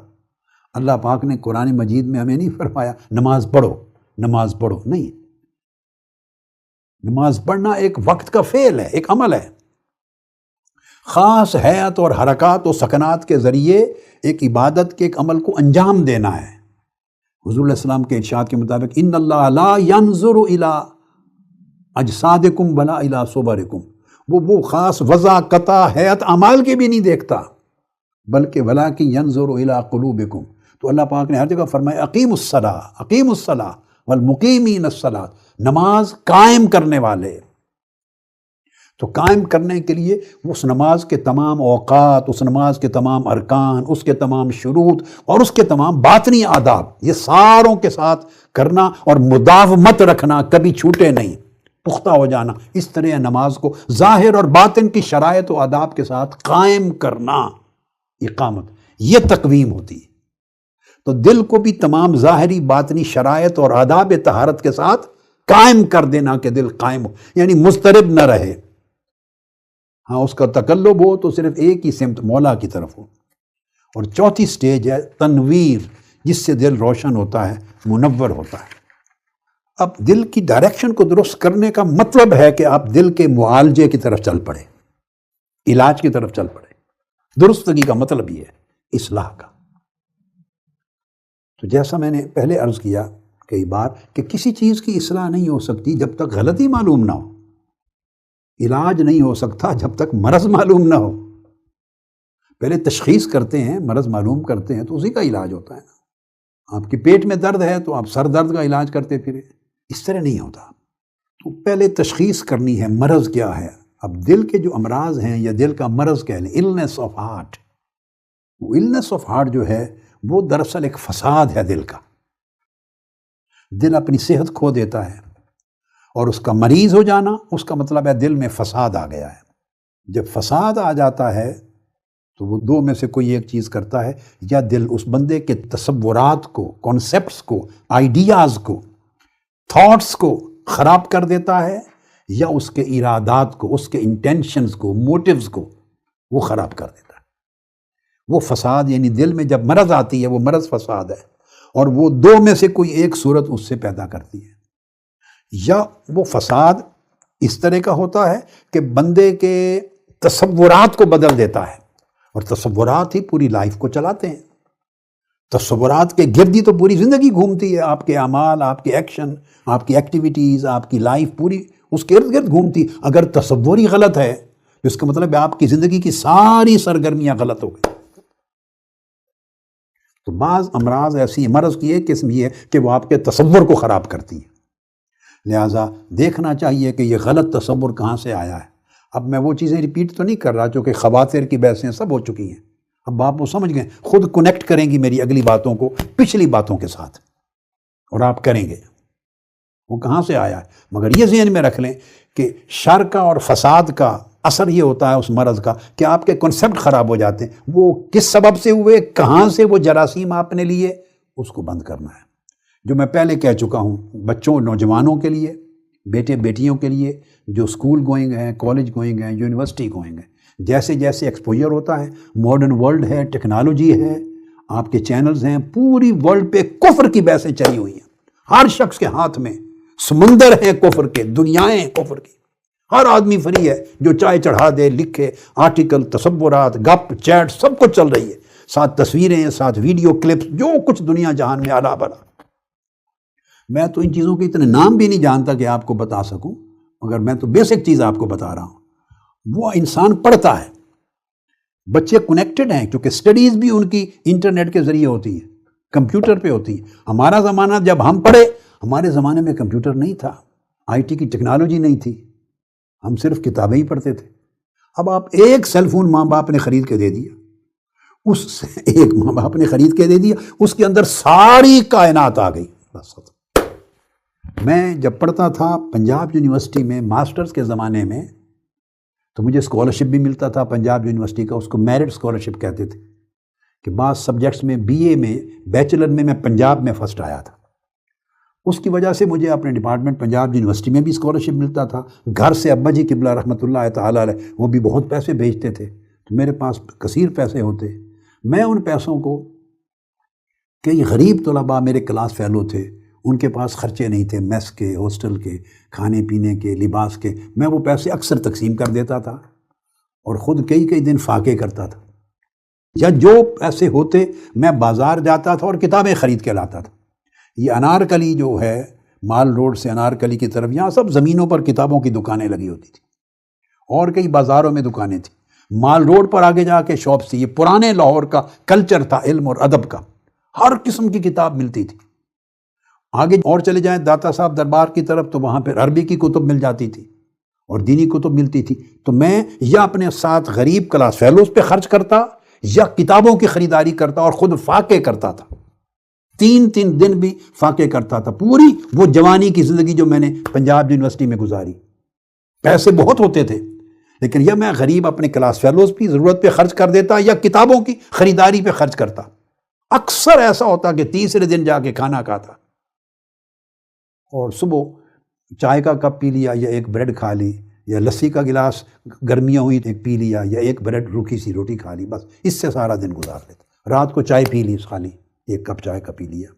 اللہ پاک نے قرآن مجید میں ہمیں نہیں فرمایا نماز پڑھو، نماز پڑھو، نہیں۔ نماز پڑھنا ایک وقت کا فعل ہے، ایک عمل ہے، خاص حیات اور حرکات و سکنات کے ذریعے ایک عبادت کے ایک عمل کو انجام دینا ہے۔ حضور علیہ السلام کے ارشاد کے مطابق ان اللہ لا ینظر الی اجسادکم ولا الی صورکم، وہ خاص وضع قطع ہیئت اعمال کے بھی نہیں دیکھتا، بلکہ ولکن ینظر الی قلوبکم۔ تو اللہ پاک نے ہر جگہ فرمایا اقیموا الصلاۃ والمقیمین الصلاۃ، نماز قائم کرنے والے۔ تو قائم کرنے کے لیے اس نماز کے تمام اوقات، اس نماز کے تمام ارکان، اس کے تمام شروط اور اس کے تمام باطنی آداب، یہ ساروں کے ساتھ کرنا اور مداومت رکھنا، کبھی چھوٹے نہیں، پختہ ہو جانا، اس طرح نماز کو ظاہر اور باطن کی شرائط و آداب کے ساتھ قائم کرنا، اقامت، یہ تقویم ہوتی ہے۔ تو دل کو بھی تمام ظاہری باطنی شرائط اور آداب طہارت کے ساتھ قائم کر دینا کہ دل قائم ہو، یعنی مضطرب نہ رہے۔ ہاں اس کا تقلب ہو تو صرف ایک ہی سمت مولا کی طرف ہو۔ اور چوتھی سٹیج ہے تنویر، جس سے دل روشن ہوتا ہے، منور ہوتا ہے۔ اب دل کی ڈائریکشن کو درست کرنے کا مطلب ہے کہ آپ دل کے معالجے کی طرف چل پڑے، علاج کی طرف چل پڑے۔ درستگی کا مطلب یہ ہے اصلاح کا۔ تو جیسا میں نے پہلے عرض کیا کئی بار کہ کسی چیز کی اصلاح نہیں ہو سکتی جب تک غلطی معلوم نہ ہو، علاج نہیں ہو سکتا جب تک مرض معلوم نہ ہو۔ پہلے تشخیص کرتے ہیں، مرض معلوم کرتے ہیں تو اسی کا علاج ہوتا ہے نا۔ آپ کے پیٹ میں درد ہے تو آپ سر درد کا علاج کرتے پھریں، اس طرح نہیں ہوتا۔ تو پہلے تشخیص کرنی ہے مرض کیا ہے۔ اب دل کے جو امراض ہیں یا دل کا مرض کہہ لیں، النس آف ہارٹ، وہ النس آف ہارٹ جو ہے وہ دراصل ایک فساد ہے دل کا۔ دل اپنی صحت کھو دیتا ہے، اور اس کا مریض ہو جانا اس کا مطلب ہے دل میں فساد آ گیا ہے۔ جب فساد آ جاتا ہے تو وہ دو میں سے کوئی ایک چیز کرتا ہے، یا دل اس بندے کے تصورات کو، کانسیپٹس کو، آئیڈیاز کو، تھاٹس کو خراب کر دیتا ہے، یا اس کے ارادات کو، اس کے انٹینشنز کو، موٹیوز کو وہ خراب کر دیتا ہے۔ وہ فساد یعنی دل میں جب مرض آتی ہے وہ مرض فساد ہے، اور وہ دو میں سے کوئی ایک صورت اس سے پیدا کرتی ہے۔ یا وہ فساد اس طرح کا ہوتا ہے کہ بندے کے تصورات کو بدل دیتا ہے، اور تصورات ہی پوری لائف کو چلاتے ہیں۔ تصورات کے گرد ہی تو پوری زندگی گھومتی ہے، آپ کے اعمال، آپ کے ایکشن، آپ کی ایکٹیویٹیز، آپ کی لائف پوری اس کے ارد گرد گھومتی۔ اگر تصور ہی غلط ہے تو اس کا مطلب ہے آپ کی زندگی کی ساری سرگرمیاں غلط ہو گئی۔ تو بعض امراض ایسی، مرض کی ایک قسم یہ ہے کہ وہ آپ کے تصور کو خراب کرتی ہے۔ لہٰذا دیکھنا چاہیے کہ یہ غلط تصور کہاں سے آیا ہے۔ اب میں وہ چیزیں ریپیٹ تو نہیں کر رہا چونکہ خواتر کی بحثیں سب ہو چکی ہیں، اب آپ وہ سمجھ گئے، خود کنیکٹ کریں گی میری اگلی باتوں کو پچھلی باتوں کے ساتھ، اور آپ کریں گے وہ کہاں سے آیا ہے۔ مگر یہ ذہن میں رکھ لیں کہ شر کا اور فساد کا اثر یہ ہوتا ہے اس مرض کا کہ آپ کے کنسیپٹ خراب ہو جاتے ہیں۔ وہ کس سبب سے ہوئے، کہاں سے وہ جراثیم آپ نے لیے، اس کو بند کرنا ہے۔ جو میں پہلے کہہ چکا ہوں، بچوں، نوجوانوں کے لیے، بیٹے بیٹیوں کے لیے جو اسکول گوئنگ ہیں، کالج گوئنگ ہیں، یونیورسٹی گوئنگ ہیں، جیسے جیسے ایکسپوجر ہوتا ہے، ماڈرن ورلڈ ہے، ٹیکنالوجی ہے، آپ کے چینلز ہیں، پوری ورلڈ پہ کفر کی بحثیں چلی ہوئی ہیں۔ ہر شخص کے ہاتھ میں سمندر ہے کفر کے، دنیائیں ہیں کفر کی۔ ہر آدمی فری ہے جو چائے چڑھا دے، لکھے، آرٹیکل، تصورات، گپ چیٹ سب کچھ چل رہی ہے، ساتھ تصویریں، ساتھ ویڈیو کلپس، جو کچھ دنیا جہان میں آلا بلا۔ میں تو ان چیزوں کے اتنے نام بھی نہیں جانتا کہ آپ کو بتا سکوں، مگر میں تو بیسک چیز آپ کو بتا رہا ہوں۔ وہ انسان پڑھتا ہے، بچے کنیکٹڈ ہیں کیونکہ سٹڈیز بھی ان کی انٹرنیٹ کے ذریعے ہوتی ہے، کمپیوٹر پہ ہوتی ہے۔ ہمارا زمانہ جب ہم پڑھے، ہمارے زمانے میں کمپیوٹر نہیں تھا، آئی ٹی کی ٹیکنالوجی نہیں تھی، ہم صرف کتابیں ہی پڑھتے تھے۔ اب آپ ایک سیل فون ماں باپ نے خرید کے دے دیا، اس سے ایک ماں باپ نے خرید کے دے دیا، اس کے اندر ساری کائنات آ گئی۔ بس میں جب پڑھتا تھا پنجاب یونیورسٹی میں ماسٹرز کے زمانے میں، تو مجھے اسکالرشپ بھی ملتا تھا پنجاب یونیورسٹی کا، اس کو میرٹ اسکالرشپ کہتے تھے، کہ بعض سبجیکٹس میں بی اے میں، بیچلر میں پنجاب میں فرسٹ آیا تھا۔ اس کی وجہ سے مجھے اپنے ڈپارٹمنٹ پنجاب یونیورسٹی میں بھی اسکالرشپ ملتا تھا۔ گھر سے ابا جی قبلہ رحمۃ اللہ تعالیٰ علیہ وہ بھی بہت پیسے بھیجتے تھے، تو میرے پاس کثیر پیسے ہوتے۔ میں ان پیسوں کو، کئی غریب طلباء میرے کلاس فیلو تھے، ان کے پاس خرچے نہیں تھے، میس کے، ہاسٹل کے، کھانے پینے کے، لباس کے، میں وہ پیسے اکثر تقسیم کر دیتا تھا اور خود کئی کئی دن فاقے کرتا تھا۔ یا جو پیسے ہوتے میں بازار جاتا تھا اور کتابیں خرید کے لاتا تھا۔ یہ انارکلی جو ہے، مال روڈ سے انارکلی کی طرف، یہاں سب زمینوں پر کتابوں کی دکانیں لگی ہوتی تھیں، اور کئی بازاروں میں دکانیں تھیں۔ مال روڈ پر آگے جا کے شاپس تھی۔ یہ پرانے لاہور کا کلچر تھا علم اور ادب کا، ہر قسم کی کتاب ملتی تھی۔ آگے اور چلے جائیں داتا صاحب دربار کی طرف تو وہاں پہ عربی کی کتب مل جاتی تھی اور دینی کتب ملتی تھی۔ تو میں یا اپنے ساتھ غریب کلاس فیلوز پہ خرچ کرتا یا کتابوں کی خریداری کرتا اور خود فاقے کرتا تھا۔ 3 دن بھی فاقے کرتا تھا۔ پوری وہ جوانی کی زندگی جو میں نے پنجاب یونیورسٹی میں گزاری، پیسے بہت ہوتے تھے، لیکن یا میں غریب اپنے کلاس فیلوز کی ضرورت پہ خرچ کر دیتا یا کتابوں کی خریداری پہ خرچ کرتا۔ اکثر ایسا ہوتا کہ تیسرے دن جا کے کھانا کھاتا اور صبح چائے کا کپ پی لیا یا ایک بریڈ کھا لی، یا لسی کا گلاس گرمیاں ہوئی ایک پی لیا، یا ایک بریڈ روکھی سی روٹی کھا لی، بس اس سے سارا دن گزار لیتا۔ رات کو چائے پی لی، خالی ایک کپ چائے کا پی لیا۔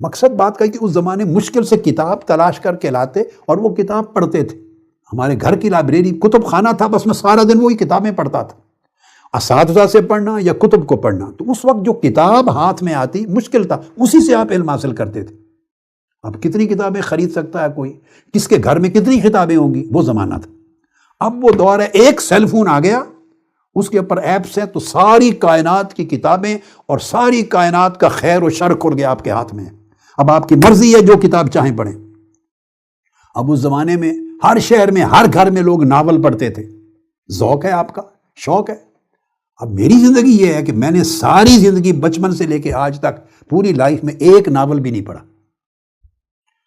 مقصد بات کا کہ اس زمانے مشکل سے کتاب تلاش کر کے لاتے اور وہ کتاب پڑھتے تھے۔ ہمارے گھر کی لائبریری کتب خانہ تھا، بس میں سارا دن وہی کتابیں پڑھتا تھا، اساتذہ سے پڑھنا یا کتب کو پڑھنا۔ تو اس وقت جو کتاب ہاتھ میں آتی مشکل تھا، اسی سے آپ علم حاصل کرتے تھے۔ اب کتنی کتابیں خرید سکتا ہے کوئی، کس کے گھر میں کتنی کتابیں ہوں گی، وہ زمانہ تھا۔ اب وہ دور ہے، ایک سیل فون آ گیا، اس کے اوپر ایپس ہیں، تو ساری کائنات کی کتابیں اور ساری کائنات کا خیر و شر کھل گیا آپ کے ہاتھ میں۔ اب آپ کی مرضی ہے جو کتاب چاہیں پڑھیں۔ اب اس زمانے میں ہر شہر میں ہر گھر میں لوگ ناول پڑھتے تھے۔ ذوق ہے آپ کا، شوق ہے۔ اب میری زندگی یہ ہے کہ میں نے ساری زندگی بچپن سے لے کے آج تک پوری لائف میں ایک ناول بھی نہیں پڑھا۔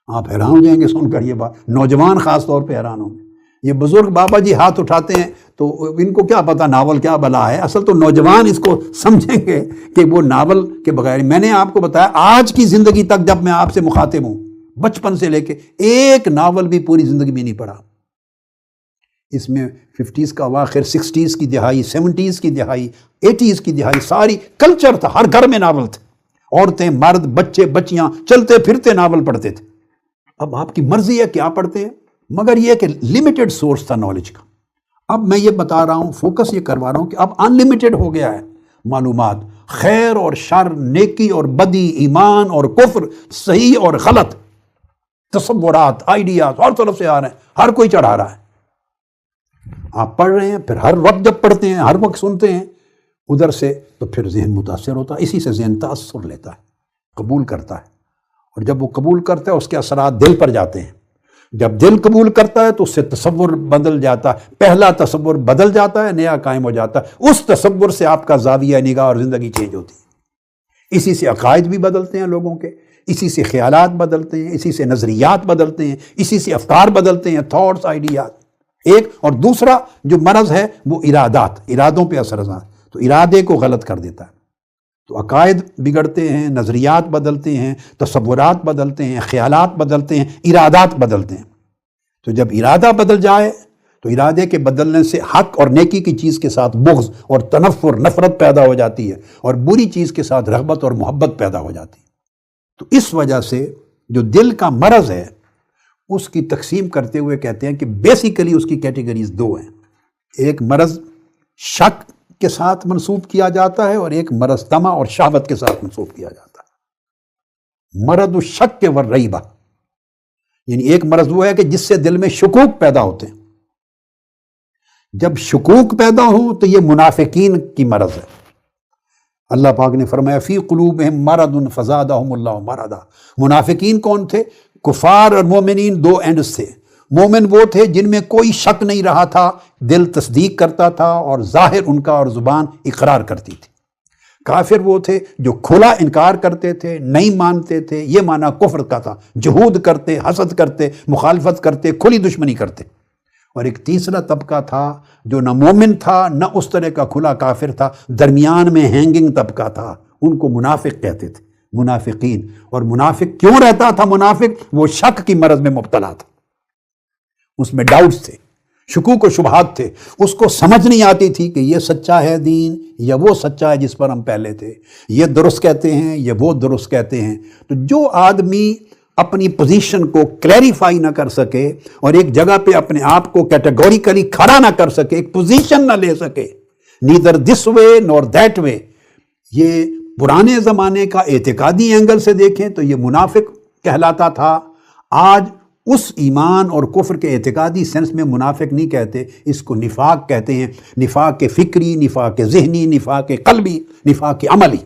آپ حیران ہو جائیں گے سن کر یہ بات، نوجوان خاص طور پہ حیران ہوں گے۔ یہ بزرگ بابا جی ہاتھ اٹھاتے ہیں تو ان کو کیا پتا ناول کیا بلا ہے، اصل تو نوجوان اس کو سمجھیں گے کہ وہ ناول کے بغیر۔ میں نے آپ کو بتایا آج کی زندگی تک جب میں آپ سے مخاطب ہوں، بچپن سے لے کے ایک ناول بھی پوری زندگی میں نہیں پڑھا۔ اس میں 50s کا اواخر، 60s کی دہائی، 70s کی دہائی، 80s کی دہائی، ساری کلچر تھا، ہر گھر میں ناول تھے۔ عورتیں، مرد، بچے، بچیاں چلتے پھرتے ناول پڑھتے تھے۔ اب آپ کی مرضی ہے کیا پڑھتے ہیں، مگر یہ کہ لیمیٹڈ سورس تھا نالج کا۔ اب میں یہ بتا رہا ہوں، فوکس یہ کروا رہا ہوں کہ اب انلیمیٹڈ ہو گیا ہے معلومات، خیر اور شر، نیکی اور بدی، ایمان اور کفر، صحیح اور غلط، تصورات، آئیڈیاز ہر طرف سے آ رہے ہیں، ہر کوئی چڑھا رہا ہے۔ آپ پڑھ رہے ہیں، پھر ہر وقت جب پڑھتے ہیں، ہر وقت سنتے ہیں ادھر سے، تو پھر ذہن متاثر ہوتا ہے، اسی سے ذہن تاثر لیتا ہے، قبول کرتا ہے، اور جب وہ قبول کرتا ہے اس کے اثرات دل پر جاتے ہیں۔ جب دل قبول کرتا ہے تو اس سے تصور بدل جاتا ہے، پہلا تصور بدل جاتا ہے، نیا قائم ہو جاتا ہے۔ اس تصور سے آپ کا زاویہ نگاہ اور زندگی چینج ہوتی ہے۔ اسی سے عقائد بھی بدلتے ہیں لوگوں کے، اسی سے خیالات بدلتے ہیں، اسی سے نظریات بدلتے ہیں، اسی سے افکار بدلتے ہیں، تھاٹس، آئیڈیاز۔ ایک اور دوسرا جو مرض ہے وہ ارادات، ارادوں پہ اثر ہے، تو ارادے کو غلط کر دیتا ہے۔ تو عقائد بگڑتے ہیں، نظریات بدلتے ہیں، تصورات بدلتے ہیں، خیالات بدلتے ہیں، ارادات بدلتے ہیں۔ تو جب ارادہ بدل جائے تو ارادے کے بدلنے سے حق اور نیکی کی چیز کے ساتھ بغض اور تنفر، نفرت پیدا ہو جاتی ہے، اور بری چیز کے ساتھ رغبت اور محبت پیدا ہو جاتی ہے۔ تو اس وجہ سے جو دل کا مرض ہے اس کی تقسیم کرتے ہوئے کہتے ہیں کہ بیسیکلی اس کی کیٹیگریز 2 ہیں۔ ایک مرض شک کے ساتھ منسوب کیا جاتا ہے، اور ایک مرض طمع اور شہوت کے ساتھ منسوب کیا جاتا ہے۔ مرض الشک والریبہ، یعنی ایک مرض وہ ہے کہ جس سے دل میں شکوک پیدا ہوتے ہیں۔ جب شکوک پیدا ہو تو یہ منافقین کی مرض ہے۔ اللہ پاک نے فرمایا فی قلوبہم مرض فزادہم اللہ مرضا۔ منافقین کون تھے؟ کفار اور مومنین 2 اینڈز تھے۔ مومن وہ تھے جن میں کوئی شک نہیں رہا تھا، دل تصدیق کرتا تھا اور ظاہر ان کا اور زبان اقرار کرتی تھی۔ کافر وہ تھے جو کھلا انکار کرتے تھے، نہیں مانتے تھے، یہ معنی کفر کا تھا، جہود کرتے، حسد کرتے، مخالفت کرتے، کھلی دشمنی کرتے۔ اور ایک تیسرا طبقہ تھا جو نہ مومن تھا نہ اس طرح کا کھلا کافر تھا، درمیان میں ہینگنگ طبقہ تھا، ان کو منافق کہتے تھے، منافقین۔ اور منافق کیوں رہتا تھا منافق؟ وہ شک کی مرض میں مبتلا تھا، اس میں ڈاؤٹس تھے، شکوک و شبہات تھے، اس کو سمجھ نہیں آتی تھی کہ یہ سچا ہے دین یا وہ سچا ہے جس پر ہم پہلے تھے، یہ درست کہتے ہیں یا وہ درست کہتے ہیں۔ تو جو آدمی اپنی پوزیشن کو کلیریفائی نہ کر سکے اور ایک جگہ پہ اپنے آپ کو کیٹیگوریکلی کھڑا نہ کر سکے، ایک پوزیشن نہ لے سکے، neither this way Noor that way, یہ پرانے زمانے کا اعتقادی اینگل سے دیکھیں تو یہ منافق کہلاتا تھا. آج اس ایمان اور کفر کے اعتقادی سینس میں منافق نہیں کہتے، اس کو نفاق کہتے ہیں. نفاق فکری، نفاق ذہنی، نفاق قلبی، نفاق عملی.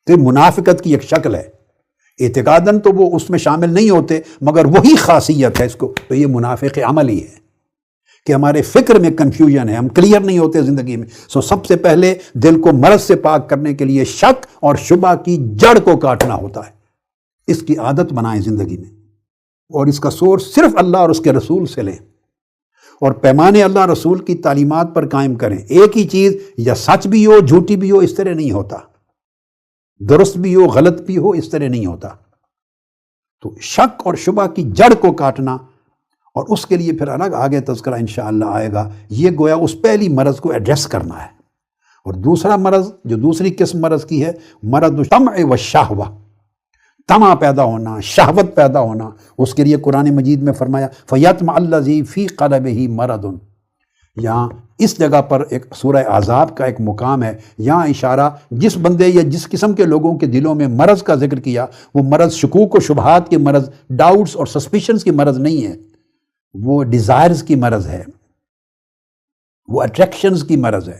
تو منافقت کی ایک شکل ہے. اعتقاداً تو وہ اس میں شامل نہیں ہوتے، مگر وہی خاصیت ہے اس کو. تو یہ منافق عملی ہے کہ ہمارے فکر میں کنفیوژن ہے، ہم کلیئر نہیں ہوتے زندگی میں. سب سے پہلے دل کو مرض سے پاک کرنے کے لیے شک اور شبہ کی جڑ کو کاٹنا ہوتا ہے. اس کی عادت بنائیں زندگی میں، اور اس کا سورس صرف اللہ اور اس کے رسول سے لیں، اور پیمانے اللہ رسول کی تعلیمات پر قائم کریں. ایک ہی چیز یا سچ بھی ہو جھوٹی بھی ہو اس طرح نہیں ہوتا، درست بھی ہو غلط بھی ہو اس طرح نہیں ہوتا. تو شک اور شبہ کی جڑ کو کاٹنا، اور اس کے لیے پھر الگ آگے تذکرہ انشاءاللہ آئے گا. یہ گویا اس پہلی مرض کو ایڈریس کرنا ہے. اور دوسرا مرض جو دوسری قسم مرض کی ہے، مرض الطمع والشہوہ، طمع پیدا ہونا، شہوت پیدا ہونا. اس کے لیے قرآن مجید میں فرمایا فَيَطْمَعَ الَّذِي فِي قَلْبِهِ مَرَضٌ. یہاں اس جگہ پر ایک سورہ احزاب کا ایک مقام ہے، یہاں اشارہ جس بندے یا جس قسم کے لوگوں کے دلوں میں مرض کا ذکر کیا، وہ مرض شکوک و شبہات کے مرض، ڈاؤٹس اور سسپیشنز کی مرض نہیں ہے، وہ ڈیزائرز کی مرض ہے، وہ اٹریکشنز کی مرض ہے.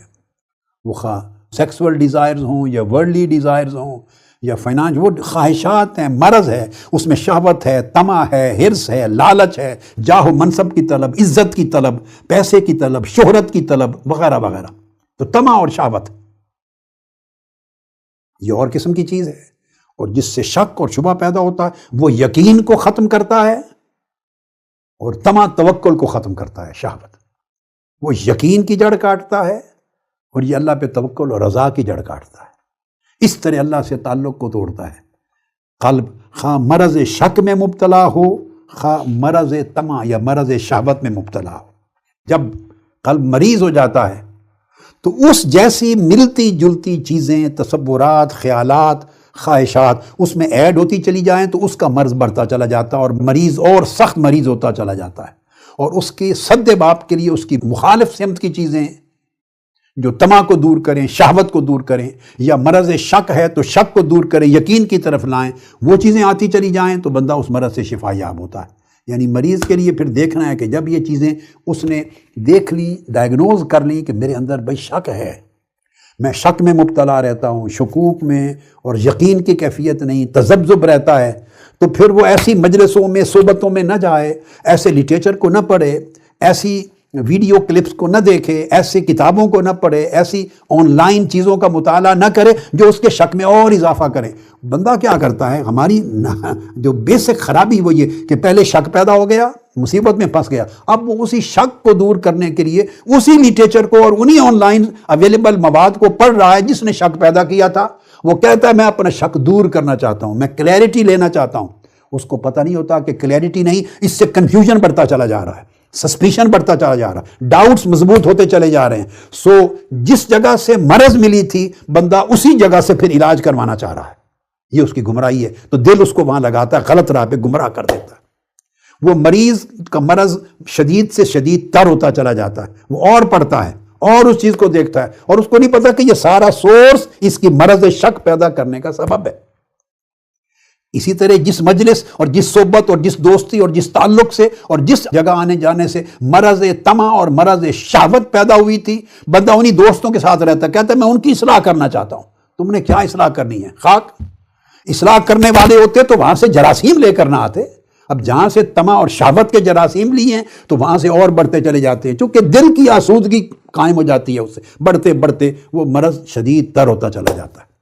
وہ خواہ سیکسول ڈیزائرز ہوں یا ورلڈلی ڈیزائرز ہوں یا فائنانس، وہ خواہشات ہیں، مرض ہے. اس میں شہوت ہے، طمع ہے، حرص ہے، لالچ ہے، جاہ و منصب کی طلب، عزت کی طلب، پیسے کی طلب، شہرت کی طلب وغیرہ وغیرہ. تو طمع اور شہوت یہ اور قسم کی چیز ہے. اور جس سے شک اور شبہ پیدا ہوتا ہے وہ یقین کو ختم کرتا ہے، اور طمع توکل کو ختم کرتا ہے. شہوت وہ یقین کی جڑ کاٹتا ہے، اور یہ اللہ پہ توکل اور رضا کی جڑ کاٹتا ہے. اس طرح اللہ سے تعلق کو توڑتا ہے. قلب خواہ مرض شک میں مبتلا ہو، خواہ مرض طمع یا مرض شہوت میں مبتلا ہو. جب قلب مریض ہو جاتا ہے تو اس جیسی ملتی جلتی چیزیں، تصورات، خیالات، خواہشات اس میں ایڈ ہوتی چلی جائیں تو اس کا مرض بڑھتا چلا جاتا ہے، اور مریض اور سخت مریض ہوتا چلا جاتا ہے. اور اس کے سد باب کے لیے اس کی مخالف سمت کی چیزیں جو طمع کو دور کریں، شہوت کو دور کریں، یا مرض شک ہے تو شک کو دور کریں، یقین کی طرف لائیں، وہ چیزیں آتی چلی جائیں تو بندہ اس مرض سے شفا یاب ہوتا ہے. یعنی مریض کے لیے پھر دیکھنا ہے کہ جب یہ چیزیں اس نے دیکھ لی، ڈائگنوز کر لی کہ میرے اندر بھائی شک ہے، میں شک میں مبتلا رہتا ہوں، شکوک میں، اور یقین کی کیفیت نہیں، تذبذب رہتا ہے، تو پھر وہ ایسی مجلسوں میں، صحبتوں میں نہ جائے، ایسے لٹریچر کو نہ پڑھے، ایسی ویڈیو کلپس کو نہ دیکھے، ایسی کتابوں کو نہ پڑھے، ایسی آن لائن چیزوں کا مطالعہ نہ کرے جو اس کے شک میں اور اضافہ کرے. بندہ کیا کرتا ہے، ہماری جو بیسک خرابی وہ یہ کہ پہلے شک پیدا ہو گیا، مصیبت میں پھنس گیا، اب وہ اسی شک کو دور کرنے کے لیے اسی لٹریچر کو اور انہی آن لائن اویلیبل مواد کو پڑھ رہا ہے جس نے شک پیدا کیا تھا. وہ کہتا ہے میں اپنا شک دور کرنا چاہتا ہوں، میں کلیئرٹی لینا چاہتا ہوں. اس کو پتہ نہیں ہوتا کہ کلیئرٹی نہیں، اس سے کنفیوژن بڑھتا چلا جا رہا ہے، سسپیشن بڑھتا چلا جا رہا ہے، ڈاؤٹس مضبوط ہوتے چلے جا رہے ہیں. سو جس جگہ سے مرض ملی تھی بندہ اسی جگہ سے پھر علاج کروانا چاہ رہا ہے. یہ اس کی گمراہی ہے. تو دل اس کو وہاں لگاتا ہے، غلط راہ پہ گمراہ کر دیتا ہے. وہ مریض کا مرض شدید سے شدید تر ہوتا چلا جاتا ہے، وہ اور پڑھتا ہے اور اس چیز کو دیکھتا ہے، اور اس کو نہیں پتا کہ یہ سارا سورس اس کی مرض شک پیدا کرنے کا سبب ہے. اسی طرح جس مجلس اور جس صحبت اور جس دوستی اور جس تعلق سے اور جس جگہ آنے جانے سے مرض طمع اور مرض شہوت پیدا ہوئی تھی، بندہ انہی دوستوں کے ساتھ رہتا ہے، کہتا ہے میں ان کی اصلاح کرنا چاہتا ہوں. تم نے کیا اصلاح کرنی ہے؟ خاک. اصلاح کرنے والے ہوتے تو وہاں سے جراثیم لے کر نہ آتے. اب جہاں سے طمع اور شہوت کے جراثیم لی ہیں تو وہاں سے اور بڑھتے چلے جاتے ہیں، چونکہ دل کی آسودگی قائم ہو جاتی ہے، اس سے بڑھتے بڑھتے وہ مرض شدید تر ہوتا چلا جاتا ہے.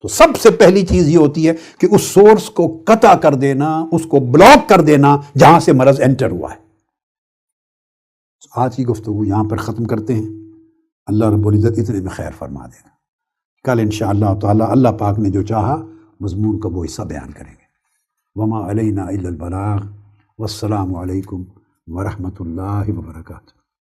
تو سب سے پہلی چیز یہ ہوتی ہے کہ اس سورس کو قطع کر دینا، اس کو بلاک کر دینا جہاں سے مرض انٹر ہوا ہے. آج کی گفتگو یہاں پر ختم کرتے ہیں. اللہ رب العزت اتنے میں خیر فرما دے گا. کل انشاءاللہ تعالی اللہ پاک نے جو چاہا مضمون کا وہ حصہ بیان کریں گے. وما علینا الا البلاغ. والسلام علیکم ورحمۃ اللہ وبرکاتہ.